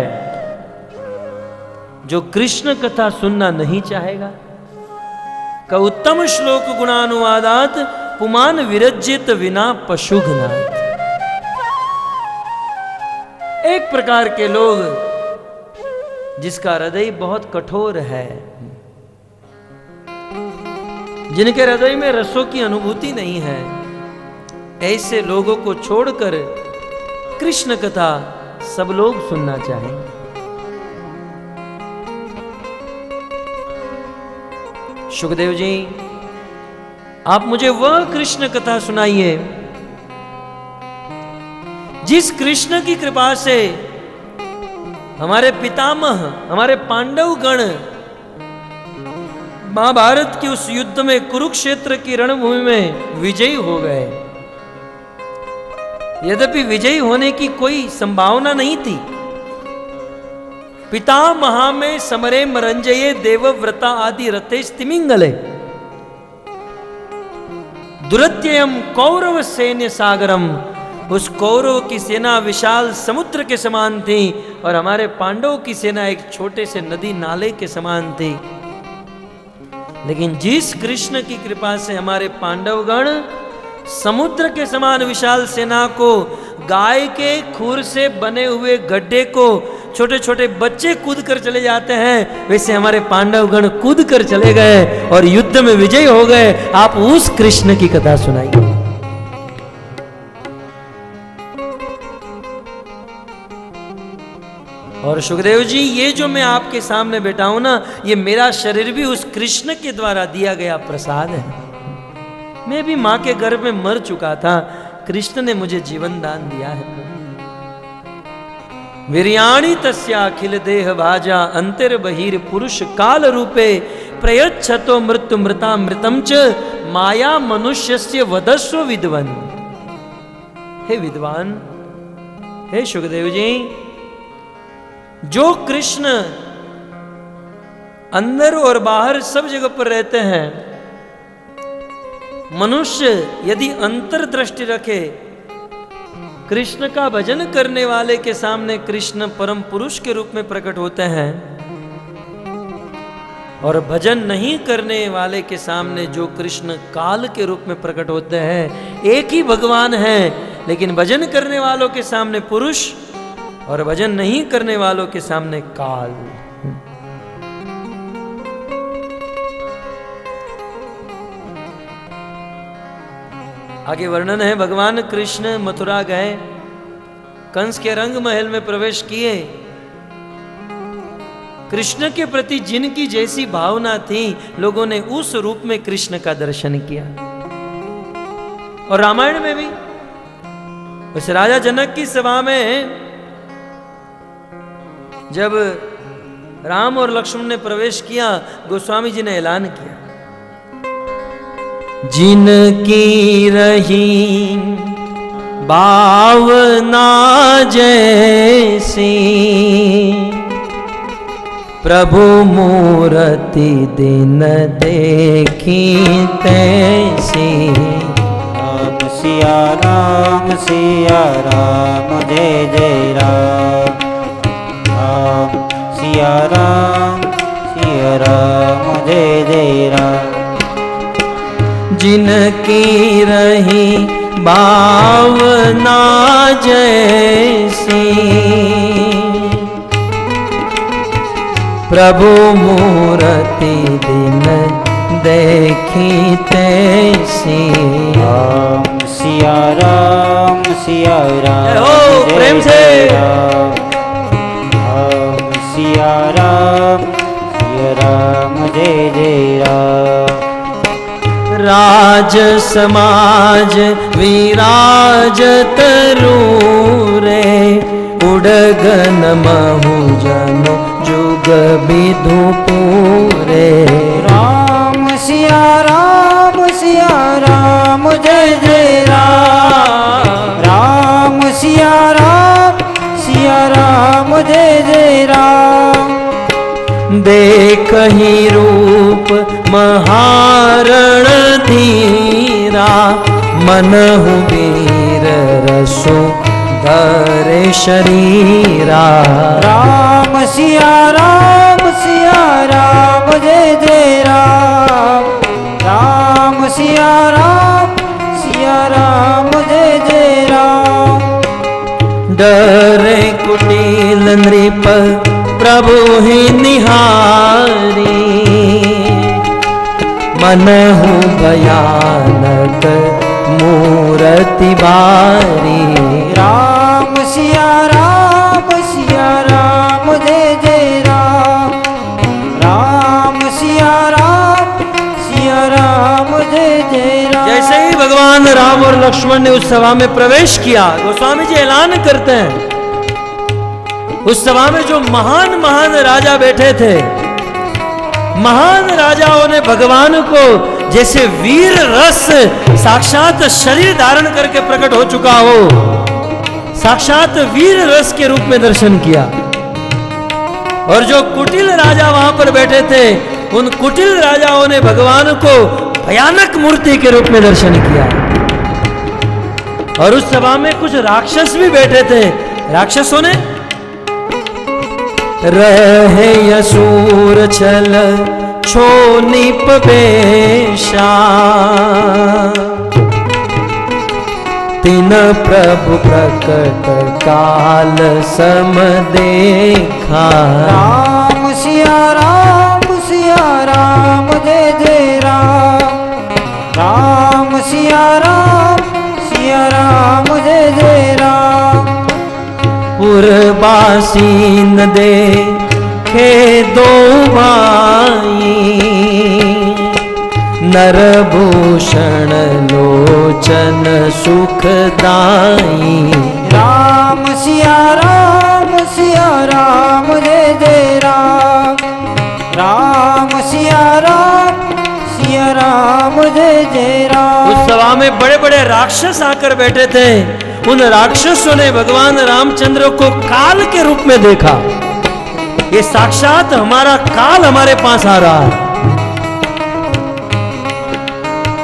जो कृष्ण कथा सुनना नहीं चाहेगा। का उत्तम श्लोक गुणानुवादात पुमान विरज्जित विना पशुघ्नात। एक प्रकार के लोग जिसका हृदय बहुत कठोर है, जिनके हृदय में रसों की अनुभूति नहीं है, ऐसे लोगों को छोड़कर कृष्ण कथा सब लोग सुनना चाहेंगे। सुखदेव जी, आप मुझे वह कृष्ण कथा सुनाइए जिस कृष्ण की कृपा से हमारे पितामह, हमारे पांडव गण महाभारत के उस युद्ध में, कुरुक्षेत्र की रणभूमि में विजयी हो गए। यद्यपि विजयी होने की कोई संभावना नहीं थी। पितामहा में समरे मरंजये देवव्रता आदि रते स्तिमिंगले दुरत्ययम कौरव सैन्य सागरम। उस कौरव की सेना विशाल समुद्र के समान थी और हमारे पांडवों की सेना एक छोटे से नदी नाले के समान थी। लेकिन जिस कृष्ण की कृपा से हमारे पांडवगण समुद्र के समान विशाल सेना को, गाय के खुर से बने हुए गड्ढे को छोटे छोटे बच्चे कूद कर चले जाते हैं, वैसे हमारे पांडवगण कूद कर चले गए और युद्ध में विजयी हो गए। आप उस कृष्ण की कथा सुनाइए। और सुखदेव जी, ये जो मैं आपके सामने बैठा हूं ना, ये मेरा शरीर भी उस कृष्ण के द्वारा दिया गया प्रसाद है। मैं भी मां के गर्भ में मर चुका था, कृष्ण ने मुझे जीवन दान दिया है। वीर्याणि तस्या अखिल देह भाजा अंतर बहिर पुरुष काल रूपे प्रयच्छतो मृत्यु मृता मृतम च माया मनुष्यस्य वदस्व विद्वान। हे विद्वान, हे सुखदेव जी, जो कृष्ण अंदर और बाहर सब जगह पर रहते हैं, मनुष्य यदि अंतर्दृष्टि रखे, कृष्ण का भजन करने वाले के सामने कृष्ण परम पुरुष के रूप में प्रकट होते हैं, और भजन नहीं करने वाले के सामने जो कृष्ण काल के रूप में प्रकट होते हैं। एक ही भगवान है, लेकिन भजन करने वालों के सामने पुरुष और भजन नहीं करने वालों के सामने काल। आगे वर्णन है, भगवान कृष्ण मथुरा गए, कंस के रंग महल में प्रवेश किए। कृष्ण के प्रति जिनकी जैसी भावना थी, लोगों ने उस रूप में कृष्ण का दर्शन किया। और रामायण में भी उस राजा जनक की सभा में जब राम और लक्ष्मण ने प्रवेश किया, गोस्वामी जी ने ऐलान किया, जिनकी रही भावना जैसी प्रभु मूर्ति दिन देखी तैसी। राम सिया राम जय जय राम। राम सिया राम जय जय राम। जिनकी रही भावना जैसी प्रभु मूर्ति दिन देखी तैसी। राम सिया राम ओ, प्रेम से। राम सिया राम जय जय राम। राज समाज विराजत रूरे उड़गन महु जनो जुग विधु पूरे। राम सिया राम जय जय राम। राम सिया राम जय जय राम। देखहि रूप महारण धीरा मनहु वीर रसो धरे शरीरा। राम सिया राम जय जय राम। राम सिया राम जय जय राम। डरे कुटिल नृप प्रभु ही निहारी मनहु भयानक मूर्ति बारी। राम सिया राम जय जय राम। राम सिया राम जय जय राम। जैसे ही भगवान राम और लक्ष्मण ने उस सभा में प्रवेश किया, गोस्वामी जी ऐलान करते हैं, उस सभा में जो महान महान राजा बैठे थे, महान राजाओं ने भगवान को जैसे वीर रस साक्षात शरीर धारण करके प्रकट हो चुका हो, साक्षात वीर रस के रूप में दर्शन किया। और जो कुटिल राजा वहां पर बैठे थे, उन कुटिल राजाओं ने भगवान को भयानक मूर्ति के रूप में दर्शन किया। और उस सभा में कुछ राक्षस भी बैठे थे। राक्षसों ने रहे असुर छल छो निप बेशा तिन प्रभु प्रकट काल सम देखा। राम सिया राम जय जय राम। राम सिया राम जय जय राम। पुरबासीन देखे दो भाई नरभूषण लोचन सुखदाई। राम सिया राम जय जय राम। राम सिया राम जय जय राम। उस सभा में बड़े बड़े राक्षस आकर बैठे थे। उन राक्षसों ने भगवान रामचंद्र को काल के रूप में देखा। ये साक्षात हमारा काल हमारे पास आ रहा है।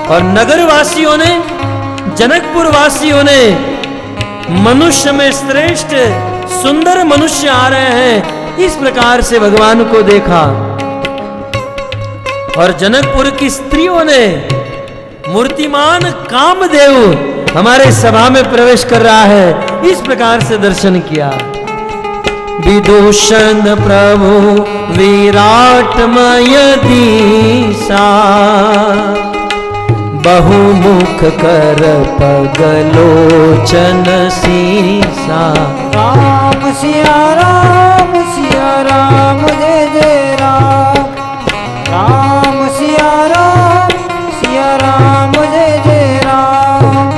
और नगरवासियों ने, जनकपुर वासियों ने, मनुष्य में श्रेष्ठ सुंदर मनुष्य आ रहे हैं, इस प्रकार से भगवान को देखा। और जनकपुर की स्त्रियों ने मूर्तिमान कामदेव हमारे सभा में प्रवेश कर रहा है, इस प्रकार से दर्शन किया। विदूषण प्रभु विराटमय दीसा बहुमुख कर पगलोचन सीसा। राम सिया राम जय जय राम। राम सिया राम जय जय राम।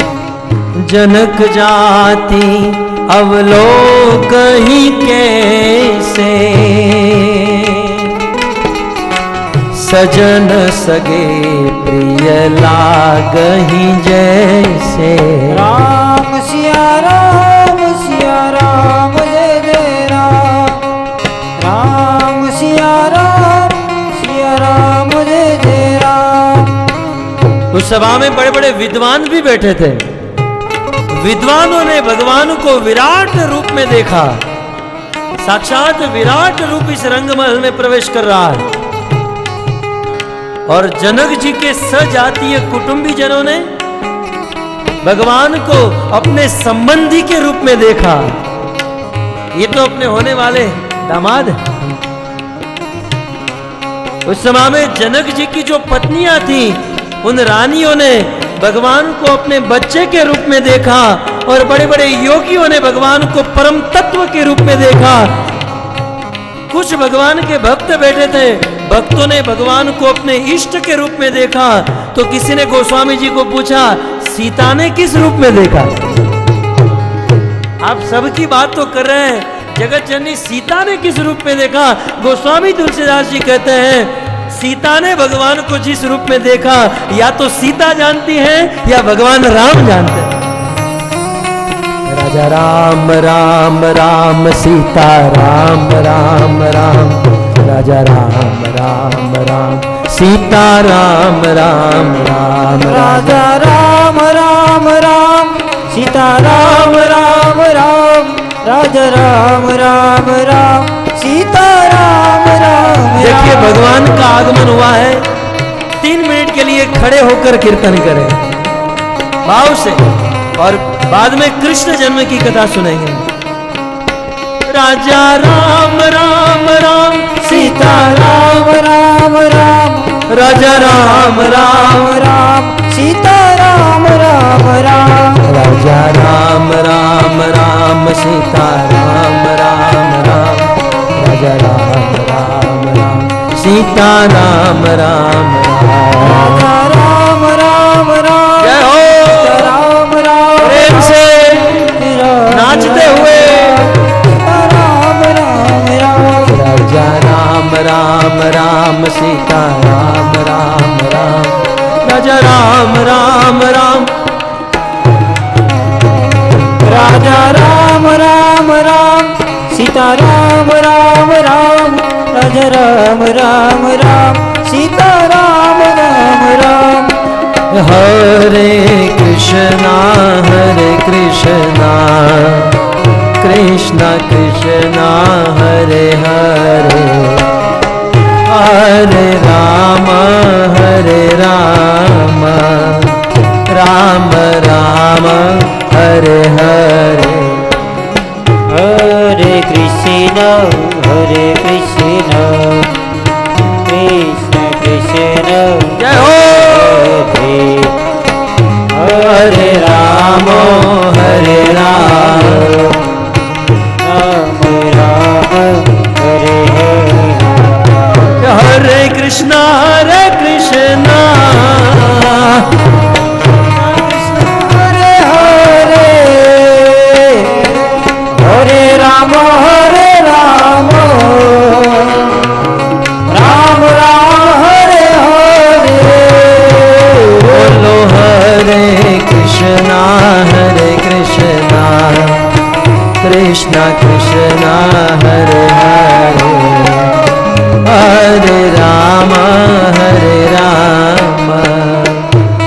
जनक जाति अवलोकहि कैसे सजन सगे प्रिय लागहि जैसे। राम सिया राम जय जय राम। राम सिया राम जय जय राम। उस सभा में बड़े बड़े विद्वान भी बैठे थे। विद्वानों ने भगवान को विराट रूप में देखा। साक्षात विराट रूप इस रंगमहल में प्रवेश कर रहा है। और जनक जी के सजातीय कुटुंबी जनों ने भगवान को अपने संबंधी के रूप में देखा। ये तो अपने होने वाले दामाद हैं। उस समय में जनक जी की जो पत्नियां थी, उन रानियों ने भगवान को अपने बच्चे के रूप में देखा और बड़े बड़े योगियों ने भगवान को परम तत्व के रूप में देखा। कुछ भगवान के भक्त बैठे थे, भक्तों ने भगवान को अपने इष्ट के रूप में देखा। तो किसी ने गोस्वामी जी को पूछा, सीता ने किस रूप में देखा? आप सबकी बात तो कर रहे हैं, जगत जननी सीता ने किस रूप में देखा? गोस्वामी तुलसीदास जी कहते हैं, सीता ने भगवान को जिस रूप में देखा, या तो सीता जानती है या भगवान राम जानते हैं। राजा राम राम राम सीता राम राम राम, राजा राम राम राम सीता राम राम राम, राजा राम राम राम सीता राम राम राम, राजा राम राम राम सीता राम राम। देखिए भगवान का आगमन हुआ है। 3 मिनट के लिए खड़े होकर कीर्तन करें भाव से, और बाद में कृष्ण जन्म की कथा सुनेंगे। राजा राम राम राम सीता राम राम राम, राजा राम राम राम सीता राम राम राम, राजा राम राम राम सीता राम राम राम, राजा राम राम राम सीता राम राम राम, राजा राम राम राम जय हो। राम राम प्रेम से नाचते हुए राम राम राम, राजा राम राम राम सीता राम राम राम, राजा राम राम राम, राजा राम राम राम सीता राम राम राम, राजा राम राम राम सीता राम राम राम। हरे कृष्णा कृष्णा कृष्णा हरे हरे, हरे राम राम राम हरे हरे, हरे कृष्ण कृष्ण कृष्ण जय हो। हरे राम हरे राम राम राम हरे हरे, हरे कृष्णा हरे हरे, हरे राम राम राम हरे हरे। बोलो हरे कृष्णा कृष्णा कृष्णा हरे हरे, हरे राम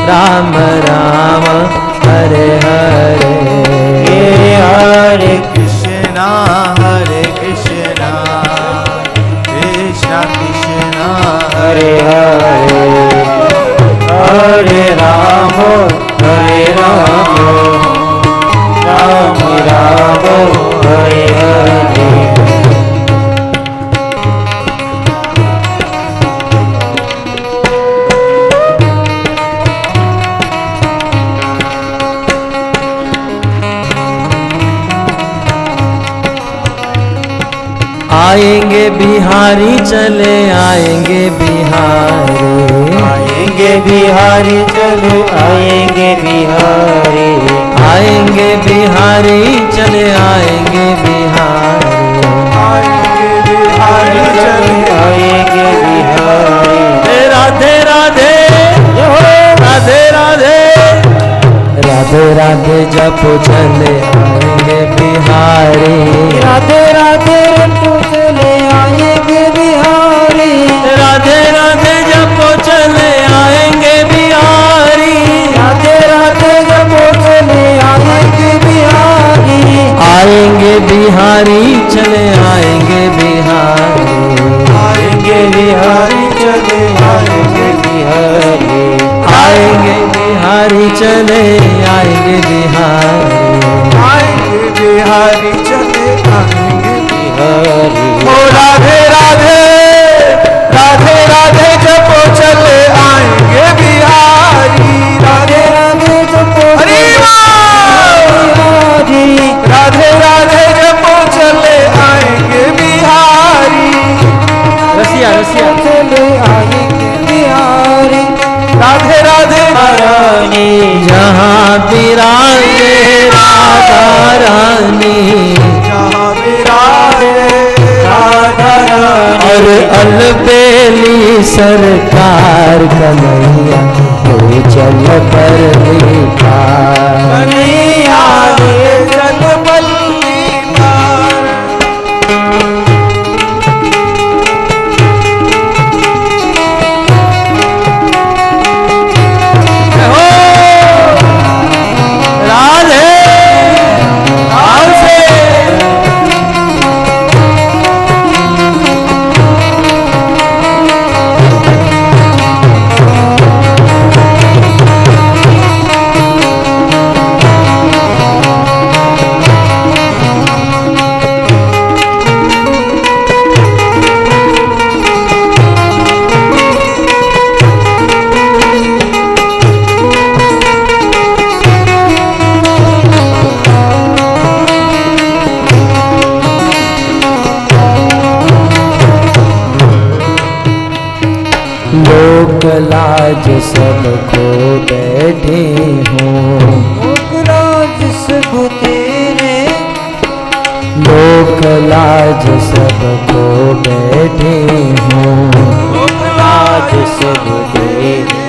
राम राम हरे हरे, हरे कृष्णा कृष्णा कृष्णा हरे हरे, हरे राम राम राम हरे हरे। आएंगे बिहारी चले आएंगे बिहारी, आएंगे बिहारी चले आएंगे बिहारी, आएंगे बिहारी चले आएंगे बिहारी, बिहारी चले आएंगे बिहारी। राधे राधे राधे राधे राधे राधे जपो चले आएंगे बिहारी, राधे राधे रटो चले आएंगे बिहारी, राधे राधे जपो चले आएंगे बिहारी, राधे राधे जपो चले आएंगे बिहारी चले आएंगे बिहारी, आएंगे बिहारी चले आएंगे बिहारी। ओ राधे राधे राधे राधे जपो चले आएंगे बिहारी, राधे राधे जपो हरि बिहारी, राधे राधे जपो चले आएंगे बिहारी, रसिया रसिया चले आएंगे बिहारी। राधे राधे रानी जहाँ विराजे राधा रानी, जहाँ विराजे राधा रानी, और अलबेली सरकार कन्हैया ले चल पर निखार। कन्हैया ले चल बल्ली पार। राधे राधे लोक लाज सब खो बैठे हों, लोकराज सब तेरे, लोक लाज सब खो बैठे हों, लाज सब तेरे।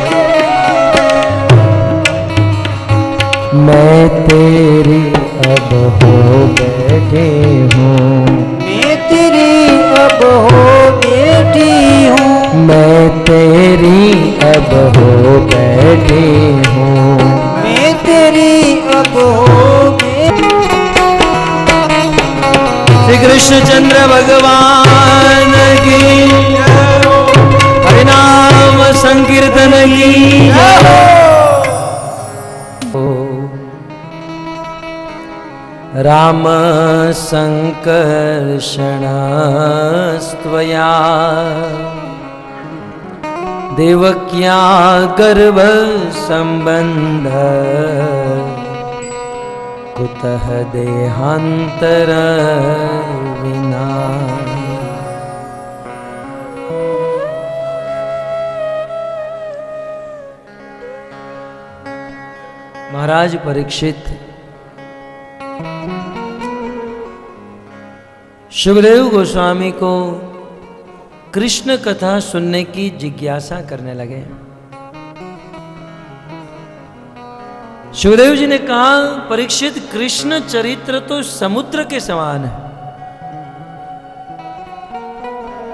मैं तेरी अब हो बैठे हूँ, मैं तेरी अब हो बेटी हूँ, मैं तेरी अब हो बैठी हूँ। मैं तेरी अब हो बेटी। श्री कृष्ण चंद्र भगवान की, हरिनाम संकीर्तन की। राम संकर्षणस्त्वया देवक्या गर्भ संबंध, कुतः देहांतर विना। महाराज परीक्षित सुखदेव गोस्वामी को कृष्ण कथा सुनने की जिज्ञासा करने लगे। सुखदेव जी ने कहा, परीक्षित कृष्ण चरित्र तो समुद्र के समान है।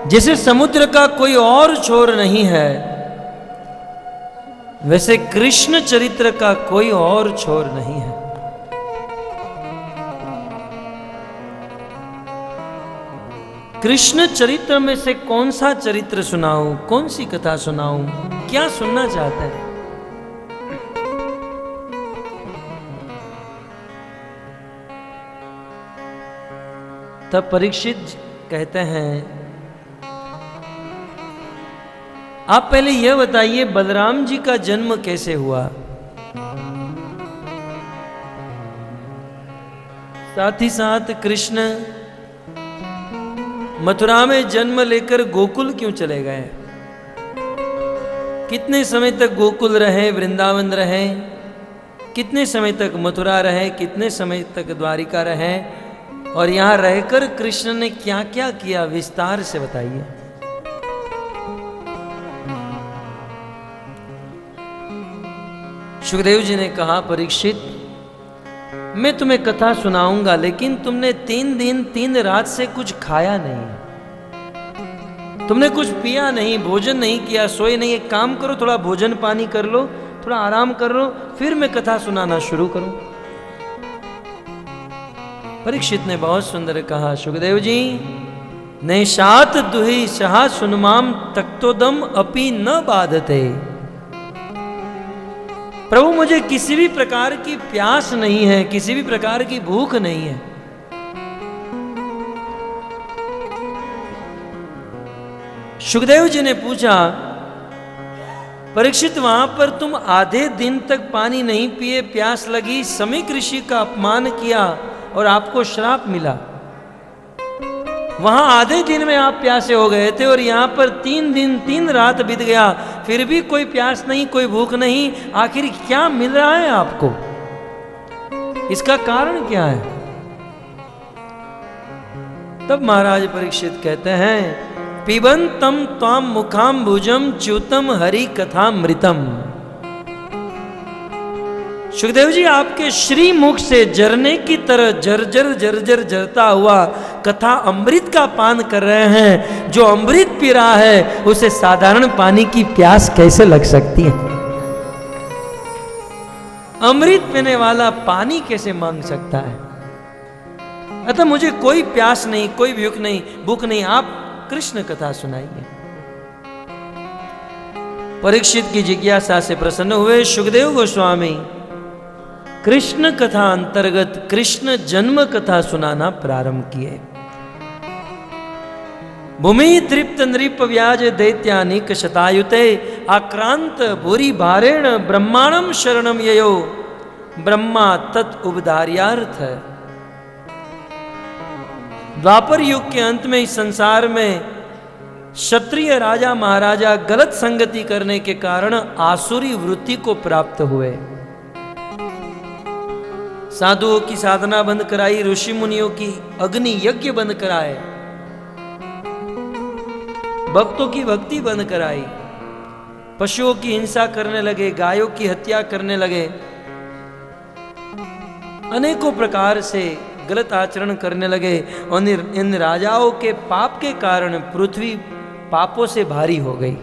जैसे समुद्र का कोई और छोर नहीं है, वैसे कृष्ण चरित्र का कोई और छोर नहीं है। कृष्ण चरित्र में से कौन सा चरित्र सुनाऊं, कौन सी कथा सुनाऊं, क्या सुनना चाहते हैं? तब परीक्षित कहते हैं, आप पहले यह बताइए बलराम जी का जन्म कैसे हुआ, साथ ही साथ कृष्ण मथुरा में जन्म लेकर गोकुल क्यों चले गए, कितने समय तक गोकुल रहे, वृंदावन रहे, कितने समय तक मथुरा रहे, कितने समय तक द्वारिका रहे, और यहां रहकर कृष्ण ने क्या क्या किया, विस्तार से बताइए। सुखदेव जी ने कहा, परीक्षित मैं तुम्हें कथा सुनाऊंगा, लेकिन तुमने 3 दिन 3 रात से कुछ खाया नहीं, तुमने कुछ पिया नहीं, भोजन नहीं किया, सोए नहीं। एक काम करो, थोड़ा भोजन पानी कर लो, थोड़ा आराम कर लो, फिर मैं कथा सुनाना शुरू करूं। परीक्षित ने बहुत सुंदर कहा, सुखदेव जी, नैषात दुहि सहा सुनमाम तक्तोदम अपि न बाधते। प्रभु मुझे किसी भी प्रकार की प्यास नहीं है, किसी भी प्रकार की भूख नहीं है। सुखदेव जी ने पूछा, परीक्षित वहां पर तुम आधे दिन तक पानी नहीं पिए, प्यास लगी, समीक ऋषि का अपमान किया और आपको श्राप मिला। वहां आधे दिन में आप प्यासे हो गए थे और यहां पर 3 दिन 3 रात बीत गया, फिर भी कोई प्यास नहीं, कोई भूख नहीं। आखिर क्या मिल रहा है आपको? इसका कारण क्या है? तब महाराज परीक्षित कहते हैं, पिबंतम त्वाम मुखाम्बुजम च्युतम हरि कथामृतम। सुखदेव जी आपके श्री मुख से झरने की तरह जर्जर जर्जर झरता हुआ कथा अमृत का पान कर रहे हैं। जो अमृत पी रहा है उसे साधारण पानी की प्यास कैसे लग सकती है? अमृत पीने वाला पानी कैसे मांग सकता है? अतः मुझे कोई प्यास नहीं, कोई भूख नहीं, आप कृष्ण कथा सुनाइए। परीक्षित की जिज्ञासा से प्रसन्न हुए सुखदेव गोस्वामी कृष्ण कथा अंतर्गत कृष्ण जन्म कथा सुनाना प्रारंभ किए। भूमि तृप्त नृप व्याज दैत्यानिक शतायुते आक्रांत भूरि भारेण ब्रह्माणम शरणम ययो ब्रह्मा तत् उपधार्यार्थ। द्वापर युग के अंत में इस संसार में क्षत्रिय राजा महाराजा गलत संगति करने के कारण आसुरी वृत्ति को प्राप्त हुए। साधुओं की साधना बंद कराई, ऋषि मुनियों की अग्नि यज्ञ बंद कराए, भक्तों की भक्ति बंद कराई, पशुओं की हिंसा करने लगे, गायों की हत्या करने लगे, अनेकों प्रकार से गलत आचरण करने लगे। और इन राजाओं के पाप के कारण पृथ्वी पापों से भारी हो गई।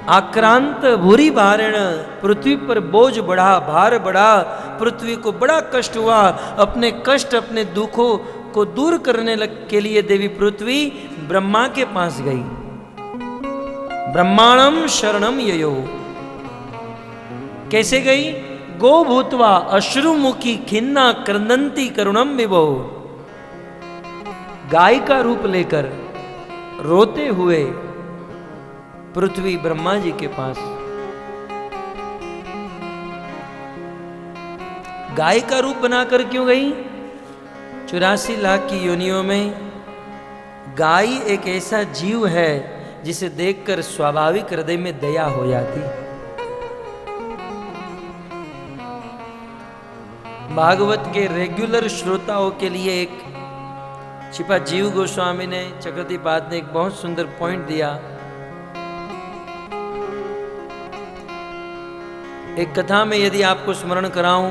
आक्रांत भूरि भारेण, पृथ्वी पर बोझ बढ़ा, भार बढ़ा, पृथ्वी को बड़ा कष्ट हुआ। अपने कष्ट, अपने दुखों को दूर करने के लिए देवी पृथ्वी ब्रह्मा के पास गई। ब्रह्माणम शरणम ययो। कैसे गई? गो भूतवा अश्रुमुखी खिन्ना क्रंदंती करुणम विभो। गाय का रूप लेकर रोते हुए पृथ्वी ब्रह्मा जी के पास। गाय का रूप बनाकर क्यों गई? 84 लाख की योनियों में गाय एक ऐसा जीव है जिसे देखकर स्वाभाविक हृदय में दया हो जाती। भागवत के रेगुलर श्रोताओं के लिए एक छिपा जीव गोस्वामी ने, चक्रवर्तीपाद ने एक बहुत सुंदर पॉइंट दिया। एक कथा में यदि आपको स्मरण कराऊं,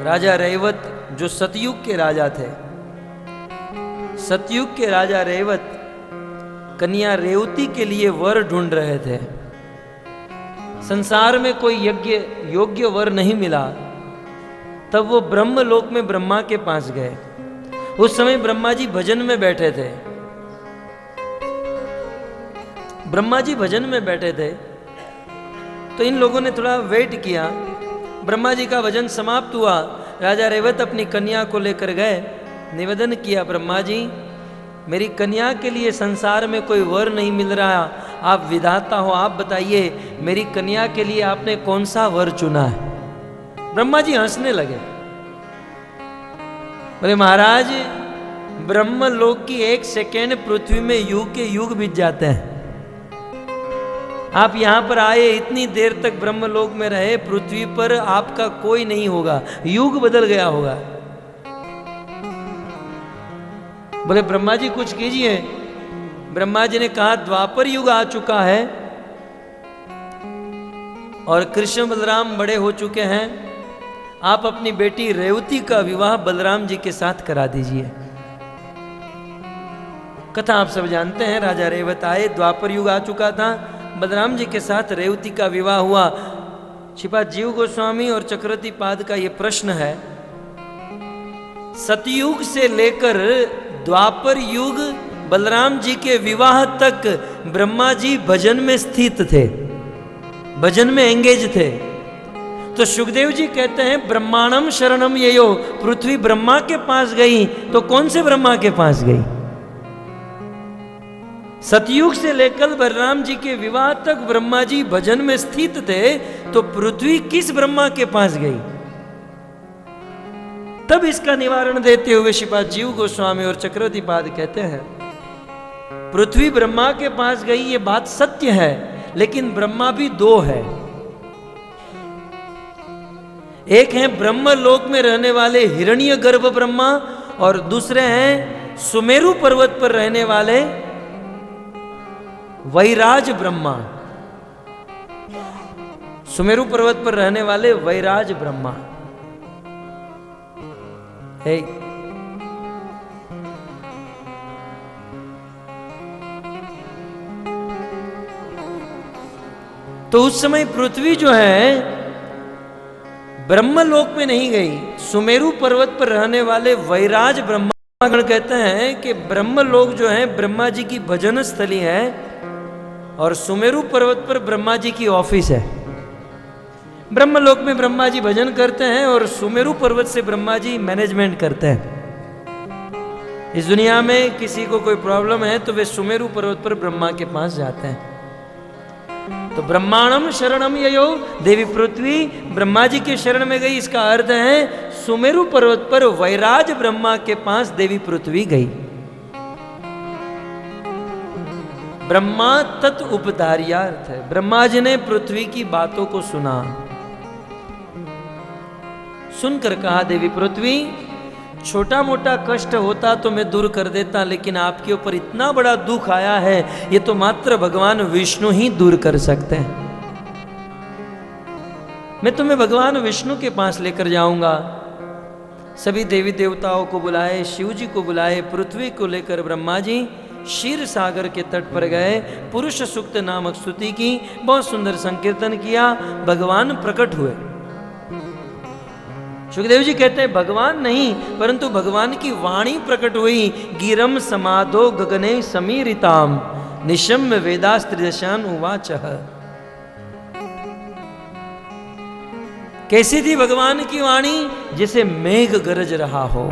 राजा रेवत जो सतयुग के राजा थे, सतयुग के राजा रेवत कन्या रेवती के लिए वर ढूंढ रहे थे। संसार में कोई योग्य वर नहीं मिला। तब वो ब्रह्मलोक में ब्रह्मा के पास गए। उस समय ब्रह्मा जी भजन में बैठे थे। ब्रह्मा जी भजन में बैठे थे तो इन लोगों ने थोड़ा वेट किया। ब्रह्मा जी का भजन समाप्त हुआ। राजा रेवत अपनी कन्या को लेकर गए, निवेदन किया, ब्रह्मा जी मेरी कन्या के लिए संसार में कोई वर नहीं मिल रहा, आप विधाता हो, आप बताइए मेरी कन्या के लिए आपने कौन सा वर चुना है? ब्रह्मा जी हंसने लगे, बोले महाराज ब्रह्मलोक की 1 सेकेंड पृथ्वी में युग के युग बीत जाते हैं। आप यहां पर आए, इतनी देर तक ब्रह्मलोक में रहे, पृथ्वी पर आपका कोई नहीं होगा, युग बदल गया होगा। बोले ब्रह्मा जी कुछ कीजिए। ब्रह्मा जी ने कहा द्वापर युग आ चुका है और कृष्ण बलराम बड़े हो चुके हैं, आप अपनी बेटी रेवती का विवाह बलराम जी के साथ करा दीजिए। कथा आप सब जानते हैं, राजा रेवत आए, द्वापर युग आ चुका था, बलराम जी के साथ रेवती का विवाह हुआ। श्रीपाद जीव गोस्वामी और चक्रवर्तीपाद का यह प्रश्न है, सतयुग से लेकर द्वापर युग बलराम जी के विवाह तक ब्रह्मा जी भजन में स्थित थे। भजन में एंगेज थे। तो सुखदेव जी कहते हैं ब्रह्मांडम शरणम ययो, पृथ्वी ब्रह्मा के पास गई तो कौन से ब्रह्मा के पास गई? सतयुग से लेकर बलराम जी के विवाह तक ब्रह्मा जी भजन में स्थित थे, तो पृथ्वी किस ब्रह्मा के पास गई? तब इसका निवारण देते हुए श्रीपाद जीव गोस्वामी और चक्रवर्ती पाद कहते हैं पृथ्वी ब्रह्मा के पास गई, ये बात सत्य है, लेकिन ब्रह्मा भी दो है। एक है ब्रह्म लोक में रहने वाले हिरण्य गर्भ ब्रह्मा, और दूसरे हैं सुमेरु पर्वत पर रहने वाले वैराज ब्रह्मा। सुमेरु पर्वत पर रहने वाले वैराज ब्रह्मा है। तो उस समय पृथ्वी जो है ब्रह्मलोक में नहीं गई, सुमेरु पर्वत पर रहने वाले वैराज ब्रह्मागण कहते हैं कि ब्रह्मलोक जो है ब्रह्मा जी की भजन स्थली है, और सुमेरु पर्वत पर ब्रह्मा जी की ऑफिस है। ब्रह्मलोक में ब्रह्मा जी भजन करते हैं और सुमेरु पर्वत से ब्रह्मा जी मैनेजमेंट करते हैं। इस दुनिया में किसी को कोई प्रॉब्लम है तो वे सुमेरु पर्वत पर ब्रह्मा के पास जाते हैं। तो ब्रह्मांडम शरणम ययो, देवी पृथ्वी ब्रह्मा जी के शरण में गई, इसका अर्थ है सुमेरु पर्वत पर वैराज ब्रह्मा के पास देवी पृथ्वी गई। ब्रह्मा तत् उपधार्यार्थ है, ब्रह्मा जी ने पृथ्वी की बातों को सुना, सुनकर कहा देवी पृथ्वी छोटा मोटा कष्ट होता तो मैं दूर कर देता, लेकिन आपके ऊपर इतना बड़ा दुख आया है, ये तो मात्र भगवान विष्णु ही दूर कर सकते हैं। मैं तुम्हें भगवान विष्णु के पास लेकर जाऊंगा। सभी देवी देवताओं को बुलाए, शिव जी को बुलाए, पृथ्वी को लेकर ब्रह्मा जी क्षीर सागर के तट पर गए, पुरुष सूक्त नामक स्तुति की, बहुत सुंदर संकीर्तन किया, भगवान प्रकट हुए। सुखदेव जी कहते हैं भगवान नहीं परंतु भगवान की वाणी प्रकट हुई। गिरम समाधो गगने समीरिताम निशम्य वेदास्त्रिदशान उवाचः। कैसी थी भगवान की वाणी? जैसे मेघ गरज रहा हो,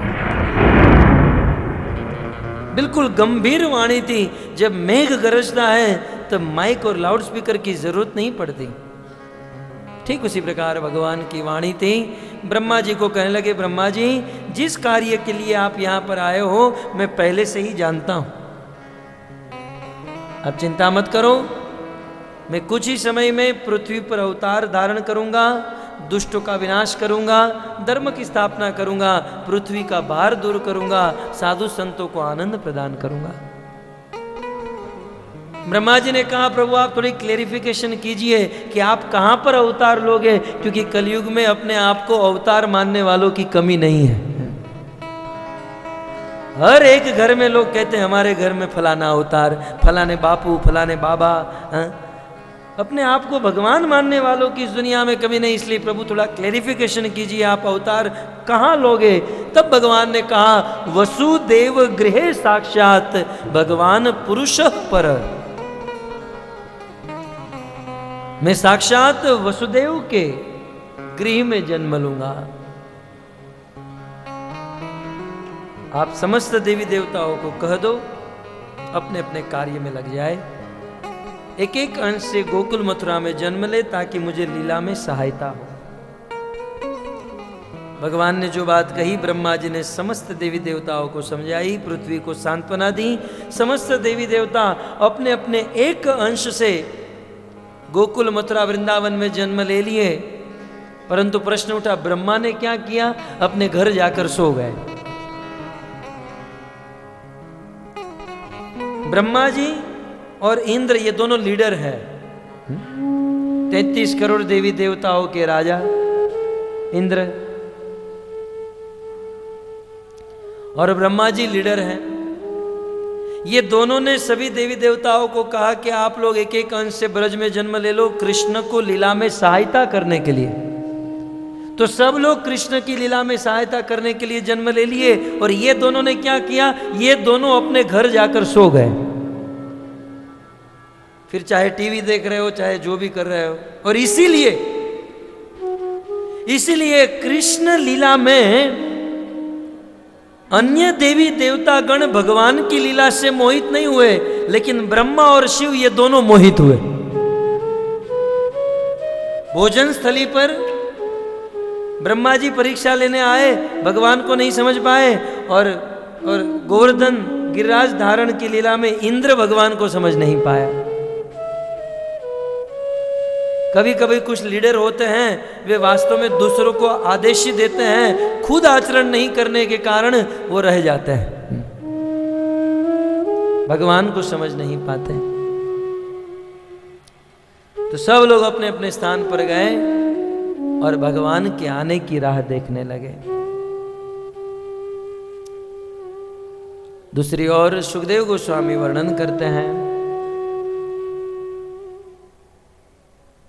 बिल्कुल गंभीर वाणी थी। जब मेघ गरजता है तब माइक और लाउड स्पीकर की जरूरत नहीं पड़ती। ठीक उसी प्रकार भगवान की वाणी थी। ब्रह्मा जी को कहने लगे ब्रह्मा जी जिस कार्य के लिए आप यहां पर आए हो मैं पहले से ही जानता हूं, आप चिंता मत करो, मैं कुछ ही समय में पृथ्वी पर अवतार धारण करूंगा, दुष्टों का विनाश करूंगा, धर्म की स्थापना करूंगा, पृथ्वी का भार दूर करूंगा, साधु संतों को आनंद प्रदान करूंगा। ब्रह्मा जी ने कहा प्रभु आप थोड़ी क्लेरिफिकेशन कीजिए कि आप कहां पर अवतार लोगे, क्योंकि कलयुग में अपने आप को अवतार मानने वालों की कमी नहीं है। हर एक घर में लोग कहते हैं हमारे घर में फलाना अवतार, फलाने बापू, फलाने बाबा। अपने आप को भगवान मानने वालों की इस दुनिया में कमी नहीं, इसलिए प्रभु थोड़ा क्लेरिफिकेशन कीजिए आप अवतार कहां लोगे। तब भगवान ने कहा वसुदेव गृहे साक्षात भगवान पुरुष पर, मैं साक्षात वसुदेव के गृह में जन्म लूंगा। आप समस्त देवी देवताओं को कह दो अपने अपने कार्य में लग जाए, एक एक अंश से गोकुल मथुरा में जन्म ले ताकि मुझे लीला में सहायता हो। भगवान ने जो बात कही ब्रह्मा जी ने समस्त देवी देवताओं को समझाई, पृथ्वी को सांत्वना दी। समस्त देवी देवता अपने अपने एक अंश से गोकुल मथुरा वृंदावन में जन्म ले लिए। परंतु प्रश्न उठा ब्रह्मा ने क्या किया? अपने घर जाकर सो गए। ब्रह्मा जी और इंद्र ये दोनों लीडर हैं, 33 करोड़ देवी देवताओं के राजा इंद्र, और ब्रह्मा जी लीडर हैं। ये दोनों ने सभी देवी देवताओं को कहा कि आप लोग एक एक अंश से ब्रज में जन्म ले लो कृष्ण को लीला में सहायता करने के लिए। तो सब लोग कृष्ण की लीला में सहायता करने के लिए जन्म ले लिए। और ये दोनों ने क्या किया? ये दोनों अपने घर जाकर सो गए। फिर चाहे टीवी देख रहे हो, चाहे जो भी कर रहे हो। और इसीलिए कृष्ण लीला में अन्य देवी देवता गण भगवान की लीला से मोहित नहीं हुए, लेकिन ब्रह्मा और शिव ये दोनों मोहित हुए। भोजन स्थली पर ब्रह्मा जी परीक्षा लेने आए, भगवान को नहीं समझ पाए, और गोवर्धन गिरिराज धारण की लीला में इंद्र भगवान को समझ नहीं पाया। कभी कभी कुछ लीडर होते हैं, वे वास्तव में दूसरों को आदेश देते हैं, खुद आचरण नहीं करने के कारण वो रह जाते हैं, भगवान को समझ नहीं पाते। तो सब लोग अपने अपने स्थान पर गए और भगवान के आने की राह देखने लगे। दूसरी ओर सुखदेव गोस्वामी वर्णन करते हैं,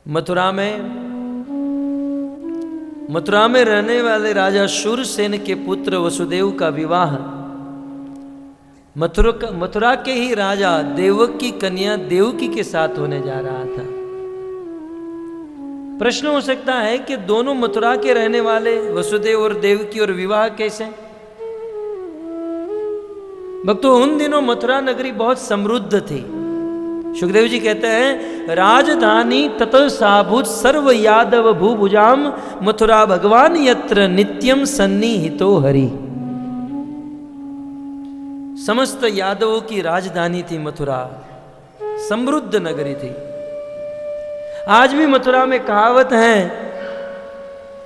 मथुरा में रहने वाले राजा शूरसेन के पुत्र वसुदेव का विवाह मथुरा के ही राजा देवक की कन्या देवकी के साथ होने जा रहा था। प्रश्न हो सकता है कि दोनों मथुरा के रहने वाले वसुदेव और देवकी, और विवाह कैसे? भक्तों, उन दिनों मथुरा नगरी बहुत समृद्ध थी। सुखदेव जी कहते हैं, राजधानी ततः साभूत सर्व यादव भूभुजाम मथुरा भगवान यत्र नित्यम सन्निहितो हरि। समस्त यादवों की राजधानी थी मथुरा, समृद्ध नगरी थी। आज भी मथुरा में कहावत है,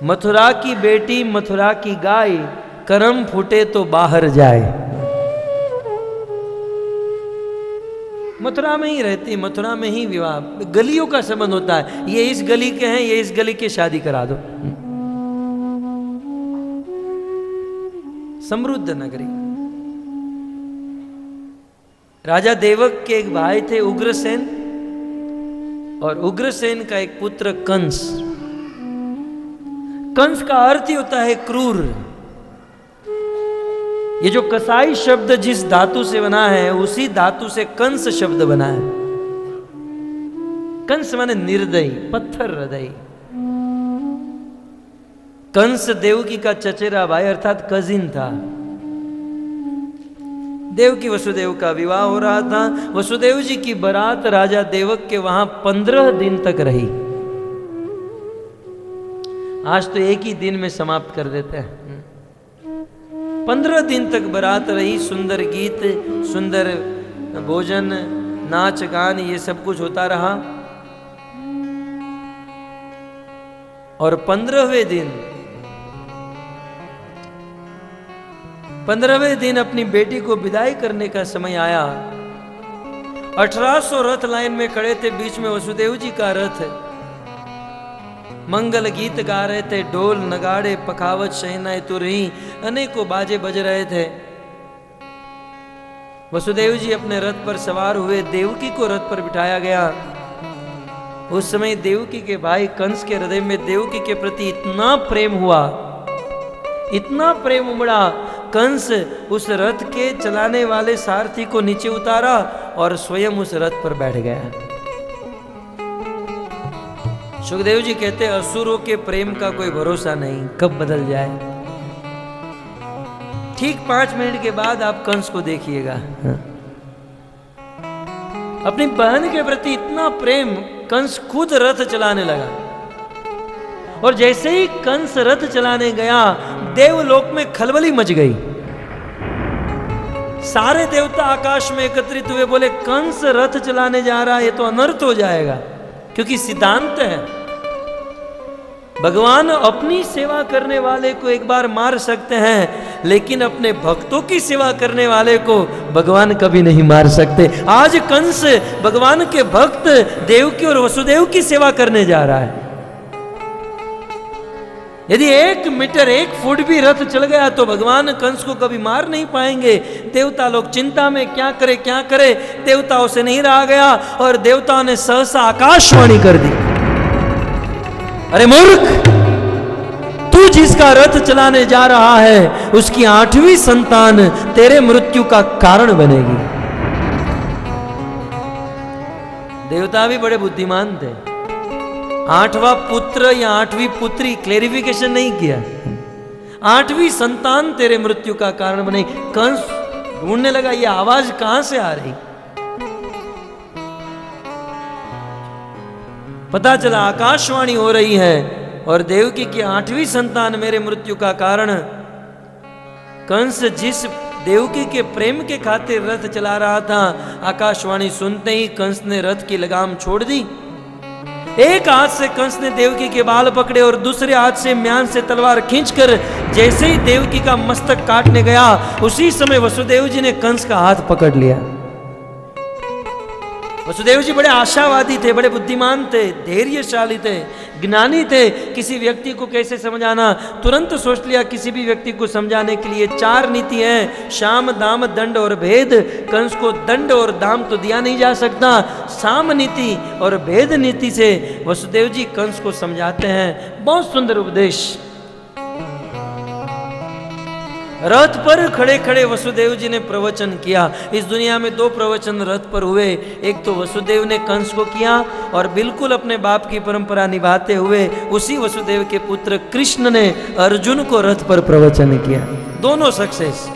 मथुरा की बेटी मथुरा की गाय, करम फूटे तो बाहर जाए। मथुरा में ही रहती, मथुरा में ही विवाह, गलियों का संबंध होता है, ये इस गली के हैं, ये इस गली के, शादी करा दो। समृद्ध नगरी। राजा देवक के एक भाई थे उग्रसेन, और उग्रसेन का एक पुत्र कंस। कंस का अर्थ ही होता है क्रूर। ये जो कसाई शब्द जिस धातु से बना है, उसी धातु से कंस शब्द बना है। कंस माने निर्दयी, पत्थर हृदय। कंस देवकी का चचेरा भाई अर्थात कजिन था। देवकी वसुदेव का विवाह हो रहा था। वसुदेव जी की बारात राजा देवक के वहां 15 दिन तक रही। आज तो एक ही दिन में समाप्त कर देते हैं। 15 दिन तक बारात रही, सुंदर गीत, सुंदर भोजन, नाच गान, ये सब कुछ होता रहा। और 15वें दिन अपनी बेटी को विदाई करने का समय आया। 1800 रथ लाइन में खड़े थे, बीच में वसुदेव जी का रथ। मंगल गीत गा रहे थे, ढोल नगाड़े पखावत शहनाई तुरही, अनेकों बाजे बज रहे थे। वसुदेव जी अपने रथ पर सवार हुए, देवकी को रथ पर बिठाया गया। उस समय देवकी के भाई कंस के हृदय में देवकी के प्रति इतना प्रेम हुआ, इतना प्रेम उमड़ा, कंस उस रथ के चलाने वाले सारथी को नीचे उतारा और स्वयं उस रथ पर बैठ गया। सुखदेव जी कहते, असुरों के प्रेम का कोई भरोसा नहीं, कब बदल जाए। ठीक 5 मिनट के बाद आप कंस को देखिएगा, अपनी बहन के प्रति इतना प्रेम, कंस खुद रथ चलाने लगा। और जैसे ही कंस रथ चलाने गया, देवलोक में खलबली मच गई। सारे देवता आकाश में एकत्रित हुए, बोले कंस रथ चलाने जा रहा है, ये तो अनर्थ हो जाएगा। क्योंकि सिद्धांत है, भगवान अपनी सेवा करने वाले को एक बार मार सकते हैं, लेकिन अपने भक्तों की सेवा करने वाले को भगवान कभी नहीं मार सकते। आज कंस भगवान के भक्त देवकी और वसुदेव की सेवा करने जा रहा है। यदि 1 मीटर 1 फुट भी रथ चल गया तो भगवान कंस को कभी मार नहीं पाएंगे। देवता लोग चिंता में, क्या करे क्या करे। देवताओं से नहीं रहा गया और देवताओं ने सहसा आकाशवाणी कर दी, अरे मूर्ख, तू जिसका रथ चलाने जा रहा है उसकी 8वीं संतान तेरे मृत्यु का कारण बनेगी। देवता भी बड़े बुद्धिमान थे। 8वां पुत्र या 8वीं पुत्री क्लेरिफिकेशन नहीं किया। 8वीं संतान तेरे मृत्यु का कारण बने। कंस ढूंढने लगा ये आवाज कहां से आ रही। पता चला आकाशवाणी हो रही है और देवकी की 8वीं संतान मेरे मृत्यु का कारण। कंस जिस देवकी के प्रेम के खातिर रथ चला रहा था, आकाशवाणी सुनते ही कंस ने रथ की लगाम छोड़ दी। एक हाथ से कंस ने देवकी के बाल पकड़े और दूसरे हाथ से म्यान से तलवार खींचकर जैसे ही देवकी का मस्तक काटने गया, उसी समय वसुदेव जी ने कंस का हाथ पकड़ लिया। वसुदेव जी बड़े आशावादी थे, बड़े बुद्धिमान थे, धैर्यशाली थे, ज्ञानी थे। किसी व्यक्ति को कैसे समझाना, तुरंत सोच लिया किसी भी व्यक्ति को समझाने के लिए 4 नीति हैं, शाम दाम दंड और भेद। कंस को दंड और दाम तो दिया नहीं जा सकता, साम नीति और भेद नीति से वसुदेव जी कंस को समझाते हैं। बहुत सुंदर उपदेश। रथ पर खड़े खड़े वसुदेव जी ने प्रवचन किया। इस दुनिया में 2 प्रवचन रथ पर हुए। एक तो वसुदेव ने कंस को किया और बिल्कुल अपने बाप की परंपरा निभाते हुए उसी वसुदेव के पुत्र कृष्ण ने अर्जुन को रथ पर प्रवचन किया। दोनों सक्सेस,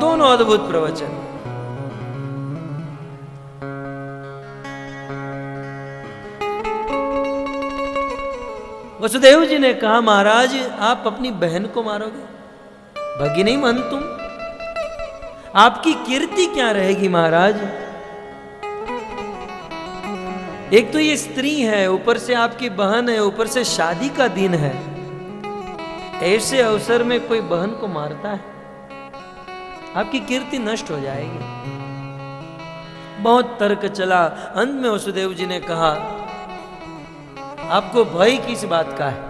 दोनों अद्भुत प्रवचन। वसुदेव जी ने कहा महाराज आप अपनी बहन को मारोगे, भगिनी मन तुम, आपकी कीर्ति क्या रहेगी महाराज। एक तो ये स्त्री है, ऊपर से आपकी बहन है, ऊपर से शादी का दिन है। ऐसे अवसर में कोई बहन को मारता है, आपकी कीर्ति नष्ट हो जाएगी। बहुत तर्क चला। अंत में वसुदेव जी ने कहा आपको भय किस बात का है।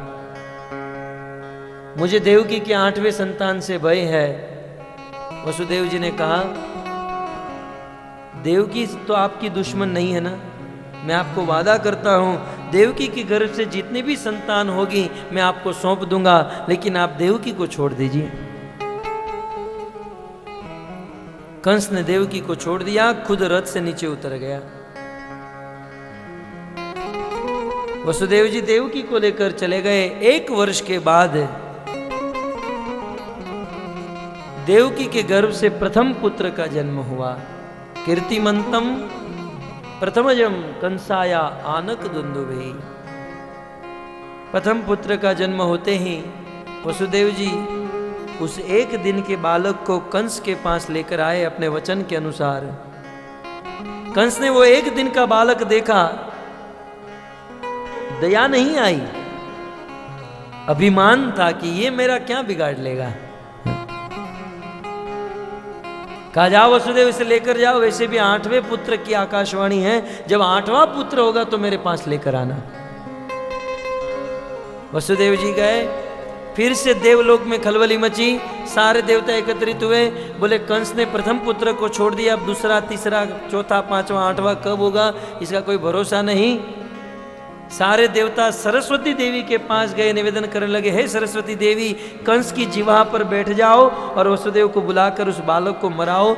मुझे देवकी के 8वें संतान से भय है। वसुदेव जी ने कहा देवकी तो आपकी दुश्मन नहीं है ना, मैं आपको वादा करता हूं देवकी के गर्भ से जितनी भी संतान होगी मैं आपको सौंप दूंगा, लेकिन आप देवकी को छोड़ दीजिए। कंस ने देवकी को छोड़ दिया, खुद रथ से नीचे उतर गया। वसुदेव जी देवकी को लेकर चले गए। 1 वर्ष के बाद देवकी के गर्भ से प्रथम पुत्र का जन्म हुआ। कीर्तिमंतम प्रथमजम कंसाया आनक दुंदुभे। प्रथम पुत्र का जन्म होते ही वसुदेव जी उस एक दिन के बालक को कंस के पास लेकर आए अपने वचन के अनुसार। कंस ने वो एक दिन का बालक देखा, दया नहीं आई, अभिमान था कि ये मेरा क्या बिगाड़ लेगा। कहा जाओ वसुदेव इसे लेकर जाओ, वैसे भी 8वें पुत्र की आकाशवाणी है, जब 8वां पुत्र होगा तो मेरे पास लेकर आना। वसुदेव जी गए। फिर से देवलोक में खलबली मची, सारे देवता एकत्रित हुए। बोले कंस ने प्रथम पुत्र को छोड़ दिया, अब दूसरा, तीसरा, चौथा, 5वां, 8वां कब होगा इसका कोई भरोसा नहीं। सारे देवता सरस्वती देवी के पास गए, निवेदन करने लगे हे सरस्वती देवी कंस की जिह्वा पर बैठ जाओ और वसुदेव को बुलाकर उस बालक को मराओ।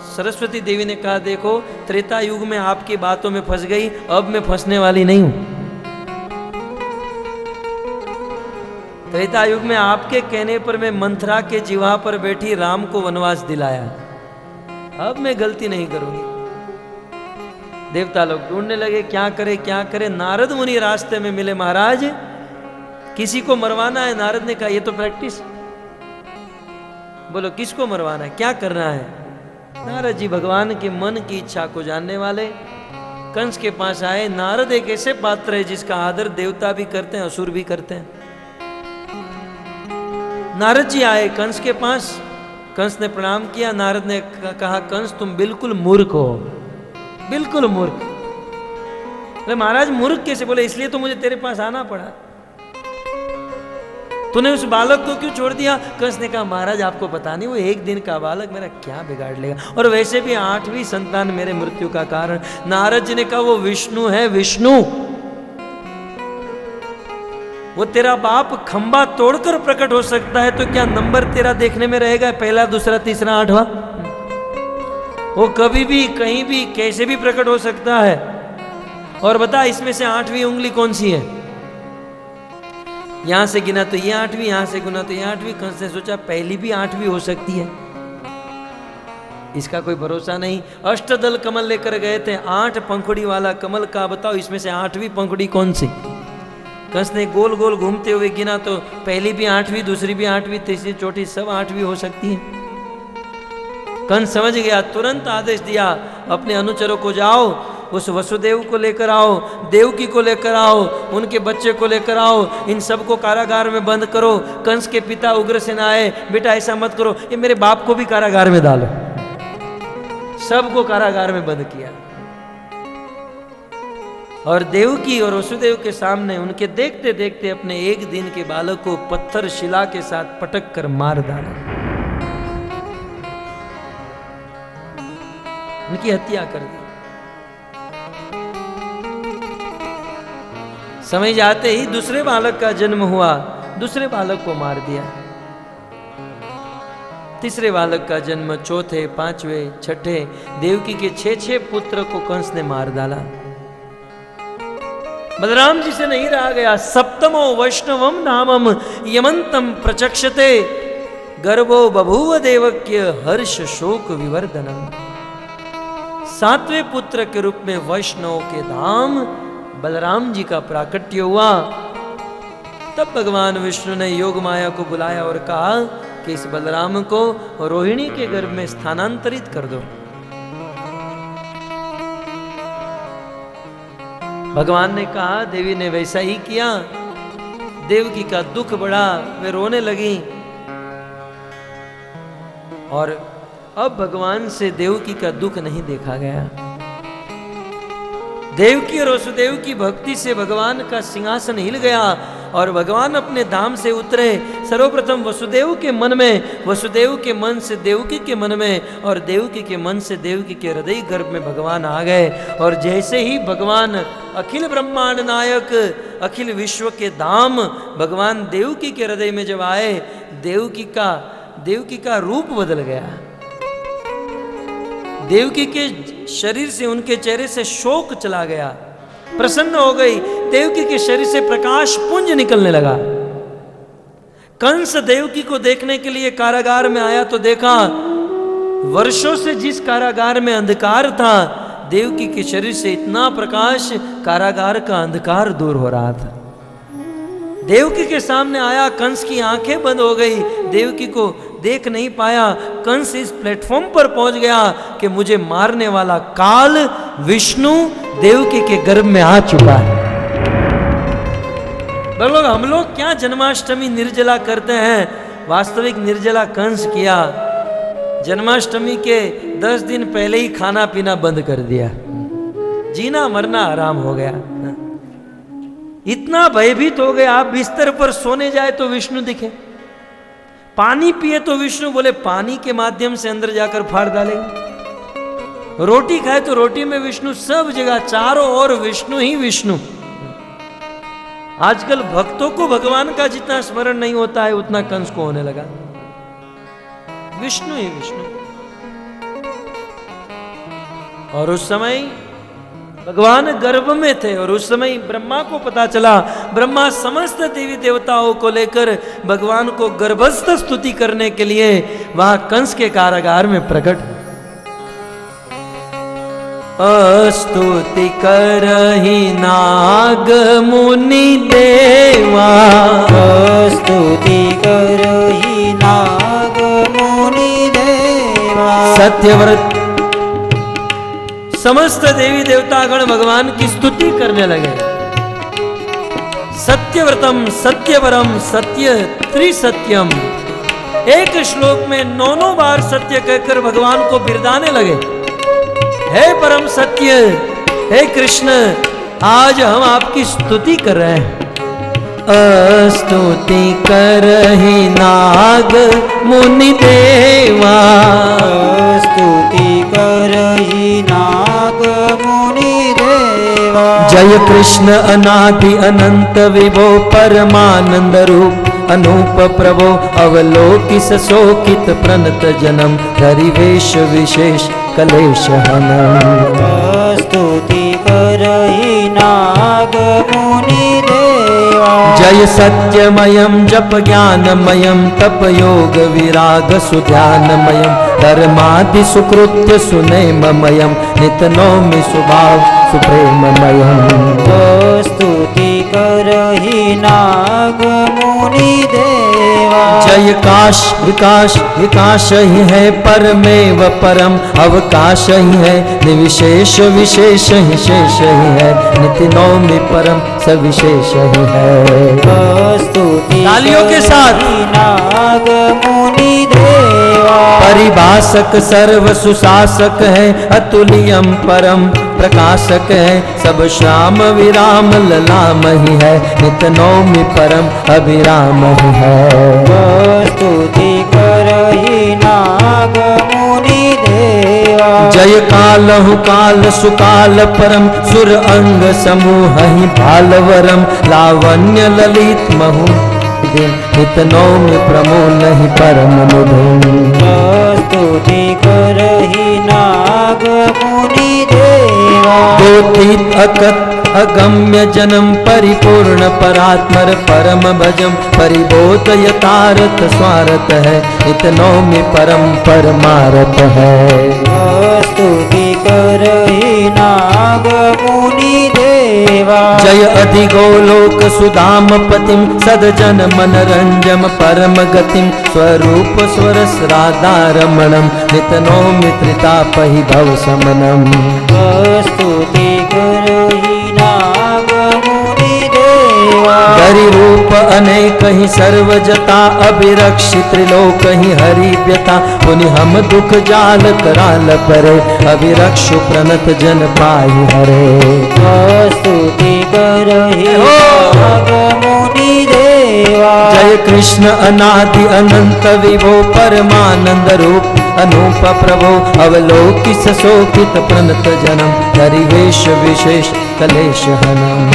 सरस्वती देवी ने कहा देखो त्रेता युग में आपकी बातों में फंस गई, अब मैं फंसने वाली नहीं हूं। त्रेता युग में आपके कहने पर मैं मंथरा के जिह्वा पर बैठी राम को वनवास दिलाया, अब मैं गलती नहीं करूंगी। देवता लोग ढूंढने लगे क्या करे क्या करे। नारद मुनि रास्ते में मिले, महाराज किसी को मरवाना है। नारद ने कहा ये तो प्रैक्टिस। बोलो किसको मरवाना है, क्या करना है। नारद जी भगवान के मन की इच्छा को जानने वाले कंस के पास आए। नारद एक ऐसे पात्र है जिसका आदर देवता भी करते हैं, असुर भी करते हैं। नारद जी आए कंस के पास। कंस ने प्रणाम किया। नारद ने कहा कंस तुम बिल्कुल मूर्ख हो, बिल्कुल मूर्ख। अरे महाराज मूर्ख कैसे। बोले इसलिए तो मुझे तेरे पास आना पड़ा, तूने उस बालक को क्यों छोड़ दिया। कंस ने कहा महाराज आपको पता नहीं वो एक दिन का बालक मेरा क्या बिगाड़ लेगा, और वैसे भी 8वीं संतान मेरे मृत्यु का कारण। नारद जी ने कहा वो विष्णु है, विष्णु। वो तेरा बाप खंबा तोड़कर प्रकट हो सकता है, तो क्या नंबर तेरा देखने में रहेगा पहला, दूसरा, तीसरा, 8वां। वो कभी भी कहीं भी कैसे भी प्रकट हो सकता है। और बता, इसमें से 8वीं उंगली कौन सी है? यहां से गिना तो ये 8वीं, यहां से गिना तो ये 8वीं। कंस ने सोचा पहली भी 8वीं हो सकती है, इसका कोई भरोसा नहीं। अष्टदल कमल लेकर गए थे, 8 पंखुड़ी वाला कमल का, बताओ इसमें से 8वीं पंखुड़ी कौन सी? कंस ने गोल गोल घूमते हुए गिना तो पहली भी 8वीं, दूसरी भी 8वीं, तीसरी चौथी सब 8वीं हो सकती है। कंस समझ गया, तुरंत आदेश दिया अपने अनुचरों को, जाओ उस वसुदेव को लेकर आओ, देवकी को लेकर आओ, उनके बच्चे को लेकर आओ, इन सबको कारागार में बंद करो। कंस के पिता उग्रसेन आए, बेटा ऐसा मत करो, ये मेरे बाप को भी कारागार में डालो। सबको कारागार में बंद किया और देवकी और वसुदेव के सामने उनके देखते देखते अपने 1 दिन के बालक को पत्थर शिला के साथ पटक कर मार डाला, उनकी हत्या कर दी। समय जाते ही दूसरे बालक का जन्म हुआ, दूसरे बालक को मार दिया। तीसरे बालक का जन्म, चौथे, 5वें, 6ठे, देवकी के 6 पुत्र को कंस ने मार डाला। बलराम जी से नहीं रहा गया। सप्तमो वैष्णवम नामम यमंतम प्रचक्षते, गर्भो बभूव देवक्य हर्ष शोक विवर्धनम। 7वें पुत्र के रूप में वैष्णव के धाम बलराम जी का प्राकट्य हुआ। तब भगवान विष्णु ने योग माया को बुलाया और कहा कि इस बलराम को रोहिणी के गर्भ में स्थानांतरित कर दो। भगवान ने कहा, देवी ने वैसा ही किया। देवकी का दुख बढ़ा, वे रोने लगी और अब भगवान से देवकी का दुख नहीं देखा गया। देवकी और वसुदेव की भक्ति से भगवान का सिंहासन हिल गया और भगवान अपने धाम से उतरे। सर्वप्रथम वसुदेव के मन में, वसुदेव के मन से देवकी के मन में और देवकी के मन से देवकी के हृदय गर्भ में भगवान आ गए। और जैसे ही भगवान अखिल ब्रह्मांड नायक, अखिल विश्व के धाम भगवान देवकी के हृदय में जब आए, देवकी का रूप बदल गया। देवकी के शरीर से, उनके चेहरे से शोक चला गया, प्रसन्न हो गई। देवकी के शरीर से प्रकाश पुंज निकलने लगा। कंस देवकी को देखने के लिए कारागार में आया तो देखा वर्षों से जिस कारागार में अंधकार था, देवकी के शरीर से इतना प्रकाश, कारागार का अंधकार दूर हो रहा था। देवकी के सामने आया, कंस की आंखें बंद हो गई, देवकी को देख नहीं पाया। कंस इस प्लेटफॉर्म पर पहुंच गया कि मुझे मारने वाला काल विष्णु देवकी के गर्भ में आ चुका है। लोग, हम लोग क्या जन्माष्टमी निर्जला करते हैं, वास्तविक निर्जला कंस किया। जन्माष्टमी के 10 दिन पहले ही खाना पीना बंद कर दिया, जीना मरना आराम हो गया। इतना भयभीत हो गए, आप बिस्तर पर सोने जाए तो विष्णु दिखे, पानी पिए तो विष्णु बोले पानी के माध्यम से अंदर जाकर फाड़ डालेंगे, रोटी खाए तो रोटी में विष्णु, सब जगह चारों ओर विष्णु ही विष्णु। आजकल भक्तों को भगवान का जितना स्मरण नहीं होता है उतना कंस को होने लगा, विष्णु ही विष्णु। और उस समय भगवान गर्भ में थे और उस समय ब्रह्मा को पता चला। ब्रह्मा समस्त देवी देवताओं को लेकर भगवान को गर्भस्थ स्तुति करने के लिए वहां कंस के कारागार में प्रकट। स्तुति करहि नाग मुनि देवा, स्तुति करहि नाग मुनि देवा। सत्यव्रत समस्त देवी देवतागण भगवान की स्तुति करने लगे। सत्यव्रतम सत्यवरम सत्य त्रिसत्यम, एक श्लोक में 9 बार सत्य कहकर भगवान को बिरदाने लगे। हे परम सत्य, हे कृष्ण, आज हम आपकी स्तुति कर रहे हैं। स्तुति करहि नाग मुनि देवा, स्तुति करहि नाग मुनि देवा। जय कृष्ण अनादि अनंत विभो परमानंद रूप, अनूप प्रभो अवलोकिस शोकित प्रणत जनम धरि वेश विशेष कलेश हनम। स्तुति करहि नाग मुनि देवा। जय सत्यमयम जप ज्ञानमयम तप योग विराग सुध्यानमयम धर्मादि सुकृत्य सुनेममयम नित नौमि स्वभाव सुप्रेममयम। स्तुति करहि नाग मुनि देवा। जय काश विकास विकास ही है परमेव परम अवकाश ही है निविशेष विशेष ही शेष ही है नित्य नौमि परम सविशेष ही है। स्तुति तालियों के साथ। नाग मुनि देवा। परिभाषक सर्व सुशासक है अतुलियम परम प्रकाशक है सब श्याम विराम ललाम ही है नित नौमि परम अभिराम ही है। स्तुति करहि नाग मुनि देवा। जय कालहु काल सुकाल परम सुर अंग समूह ही भालवरम लावण्य ललित महु नित नौमि प्रमोल ही परम मुधुम। स्तुति करहि नाग मुनि देवा। गोतीत अकत अगम्य जन्म परिपूर्ण परात्मर परम भजम परिबोध यतारत स्वारत है नित नौमि परम परमारत है। स्तुति करहि नाग मुनि देवा। जय अधिगोलोक सुधाम पतिम सदजन मनरंजम परम गतिम स्वरूप स्वरस राधारमणम नित नौमि त्रितापहि भव समनम। स्तुति करहि नाग मुनि देवा। हरि रूप अनेक ही सर्वजता अभिरक्षि त्रिलोक ही हरि व्यता पुनि हम दुख जाल कराल परे अभिरक्षु प्रणत जन पाहि हरे। स्तुति करहि नाग मुनि देवा। जय कृष्ण अनादि अनंत विभो परमानंद रूप अनूप प्रभो अवलोकिस शोकित प्रणत जनम हरि वेश विशेष कलेश हनम।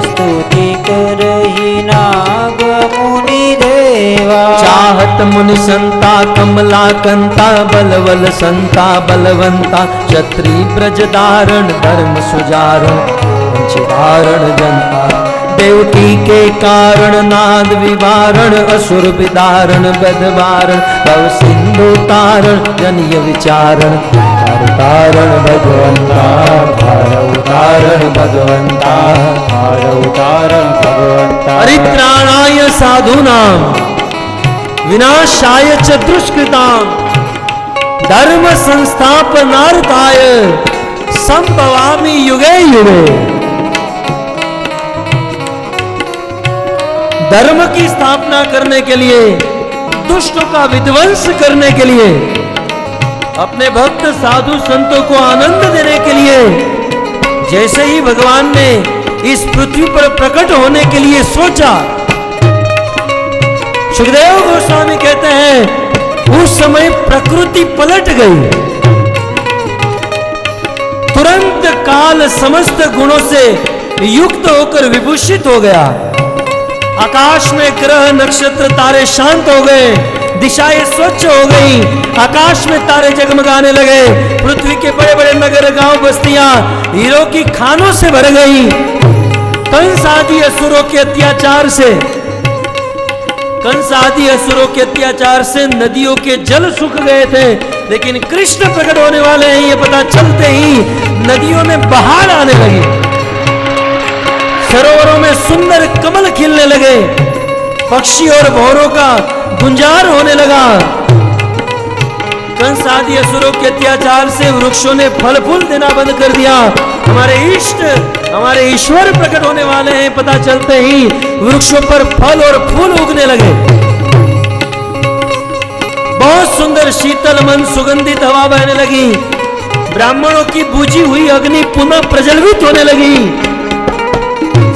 स्तुति करहि नाग मुनि देवा। चाहत मुनि संता कमला कंता बलवल संता बलवंता क्षत्रिय ब्रज धारण धर्म सुजारण वंशिधारण जनता देवकी के कारण नाद विवारण असुर विदारण बदवारण भव सिंधु तारण जनिय विचारण तारण भगवंता भार उतारण भगवंता भार उतारण भगवंता। परित्राणाय साधूनां विनाशाय च दुष्कृतां धर्म संस्थापनार्थाय संभवामि युगे युगे। धर्म की स्थापना करने के लिए दुष्टों का विध्वंस करने के लिए अपने भक्त साधु संतों को आनंद देने के लिए जैसे ही भगवान ने इस पृथ्वी पर प्रकट होने के लिए सोचा, सुखदेव गोस्वामी कहते हैं उस समय प्रकृति पलट गई। तुरंत काल समस्त गुणों से युक्त होकर विभूषित हो गया। आकाश में ग्रह नक्षत्र तारे शांत हो गए, दिशाएं स्वच्छ हो गई, आकाश में तारे जगमगाने लगे, पृथ्वी के बड़े बड़े नगर गांव बस्तियां हीरो की खानों से भर गई। कंस आदि असुरों के अत्याचार से नदियों के जल सूख गए थे, लेकिन कृष्ण प्रकट होने वाले हैं ये पता चलते ही नदियों में बहार आने लगी, सरोवरों में सुंदर कमल खिलने लगे, पक्षी और भौरों का गुंजार होने लगा। कंस आदि असुरों के अत्याचार से वृक्षों ने फल फूल देना बंद कर दिया। हमारे इष्ट हमारे ईश्वर प्रकट होने वाले हैं पता चलते ही वृक्षों पर फल और फूल उगने लगे। बहुत सुंदर शीतल मन सुगंधित हवा बहने लगी, ब्राह्मणों की बुझी हुई अग्नि पुनः प्रज्वलित होने लगी।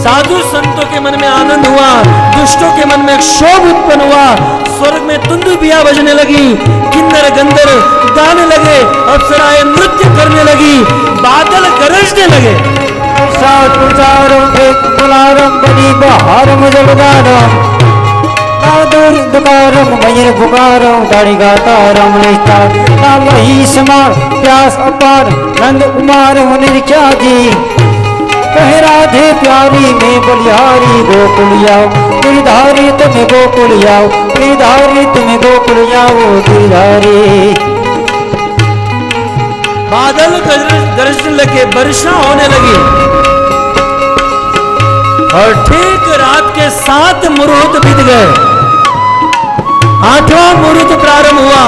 साधु संतों के मन में आनंद हुआ, दुष्टों के मन में क्षोभ उत्पन्न हुआ। स्वर्ग में तुंदुबिया बजने लगी, किन्नर गंधर गाने लगे, अप्सराएं नृत्य करने लगी, बादल गरजने लगे। सात प्रचारम एक पुलारम बनी बहारम जलदारम अंधकारम मयूर पुकारम दाढ़ी गाता रमणीता नाम ही समार प्यास अपार नंद कुमार मुनि क्या जी कह राधे प्यारी में बलिहारी गोकुल आओ गिरधारी तुम्हें गोकुल आओ गिरधारी तुम्हें गोकुल आओ गिरधारी। बादल गरजने लगे, वर्षा होने लगी और ठीक रात के 7 मुहूर्त बीत गए। 8वां मुहूर्त प्रारंभ हुआ।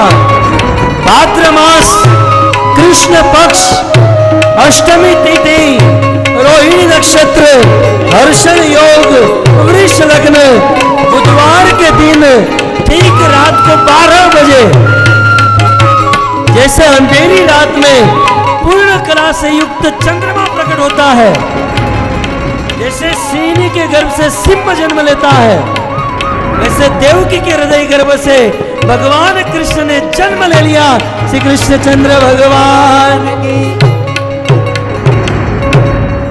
भाद्र मास कृष्ण पक्ष अष्टमी तिथि रोहिणी नक्षत्र हर्षण योग वृष लग्न बुधवार के दिन ठीक रात को 12 बजे जैसे अंधेरी रात में पूर्ण कला से युक्त चंद्रमा प्रकट होता है, जैसे सिंह के गर्भ से सिंह जन्म लेता है, वैसे देवकी के हृदय गर्भ से भगवान कृष्ण ने जन्म ले लिया। श्री कृष्ण चंद्र भगवान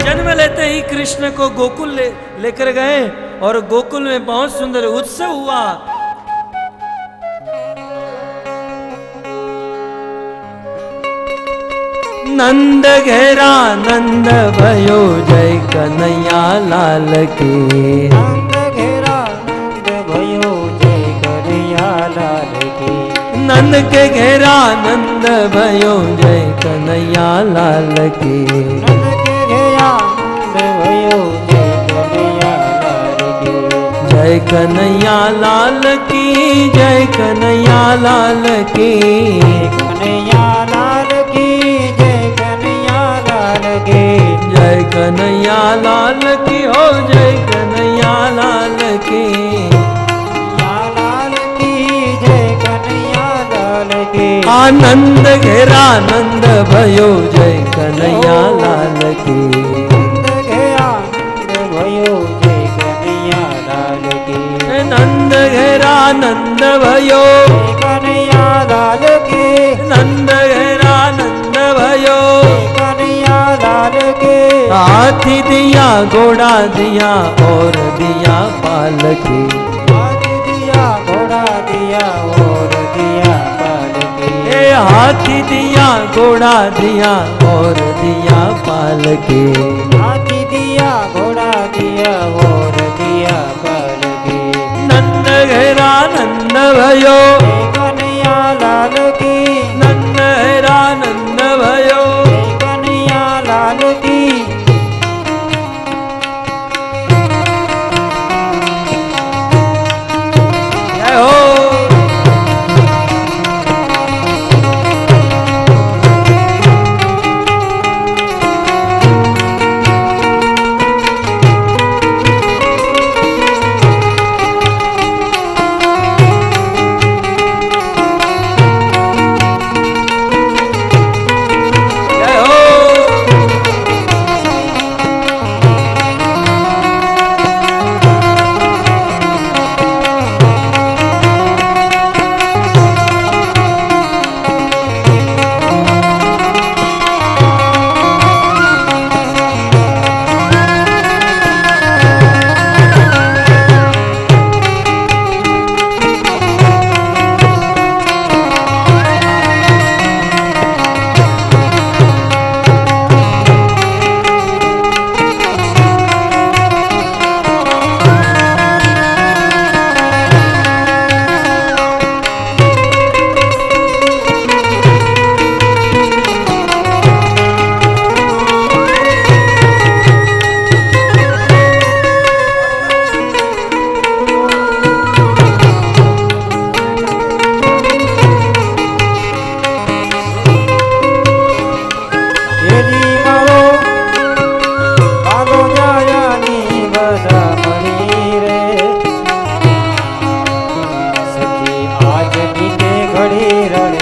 जन्म लेते ही कृष्ण को गोकुल लेकर गए और गोकुल में बहुत सुंदर उत्सव हुआ। नंद घेरा नंद भयो जय कन्हैया लाल की। नंद घेरा नंद भयो जय कन्हैया लाल की। नंद के घेरा नंद भयो जय कन्हैया लाल की। नंद के घेरा नंद भयो जय कन्हैया लाल की। जय कन्हैया लाल की, जय कन्हैया लाल की, कन्हैया लाल की जय जय कन्हैया लाल की कन्हैया लाल की हो जय कन्हैया लाल की। लाल की जय कन्हैया लाल की। आनंद घेरा नंद भयो जय कन्हैया लाल की। नंद घेरा नंद भयो जय कन्हैया लाल की। नंद घेरा नंद भयो जय कन्हैया लाल की। नंद घेरा नंद भयो जय कन्हैया लाल की। हाथी दिया घोड़ा दिया और दिया पालकी। हाथी दिया घोड़ा दिया और दिया पालकी। ए हाथी दिया घोड़ा दिया और दिया पालकी। हाथी दिया घोड़ा दिया और दिया पालकी। नंद घेरा नंद भयो जय कन्हैया लाल की। नंद घेरा नंद भयो जय कन्हैया लाल की। जय हो। जय हो। એની મારો કાલો જાયાની બધા મળી રે સખી આજ નીચે ઘડી રડે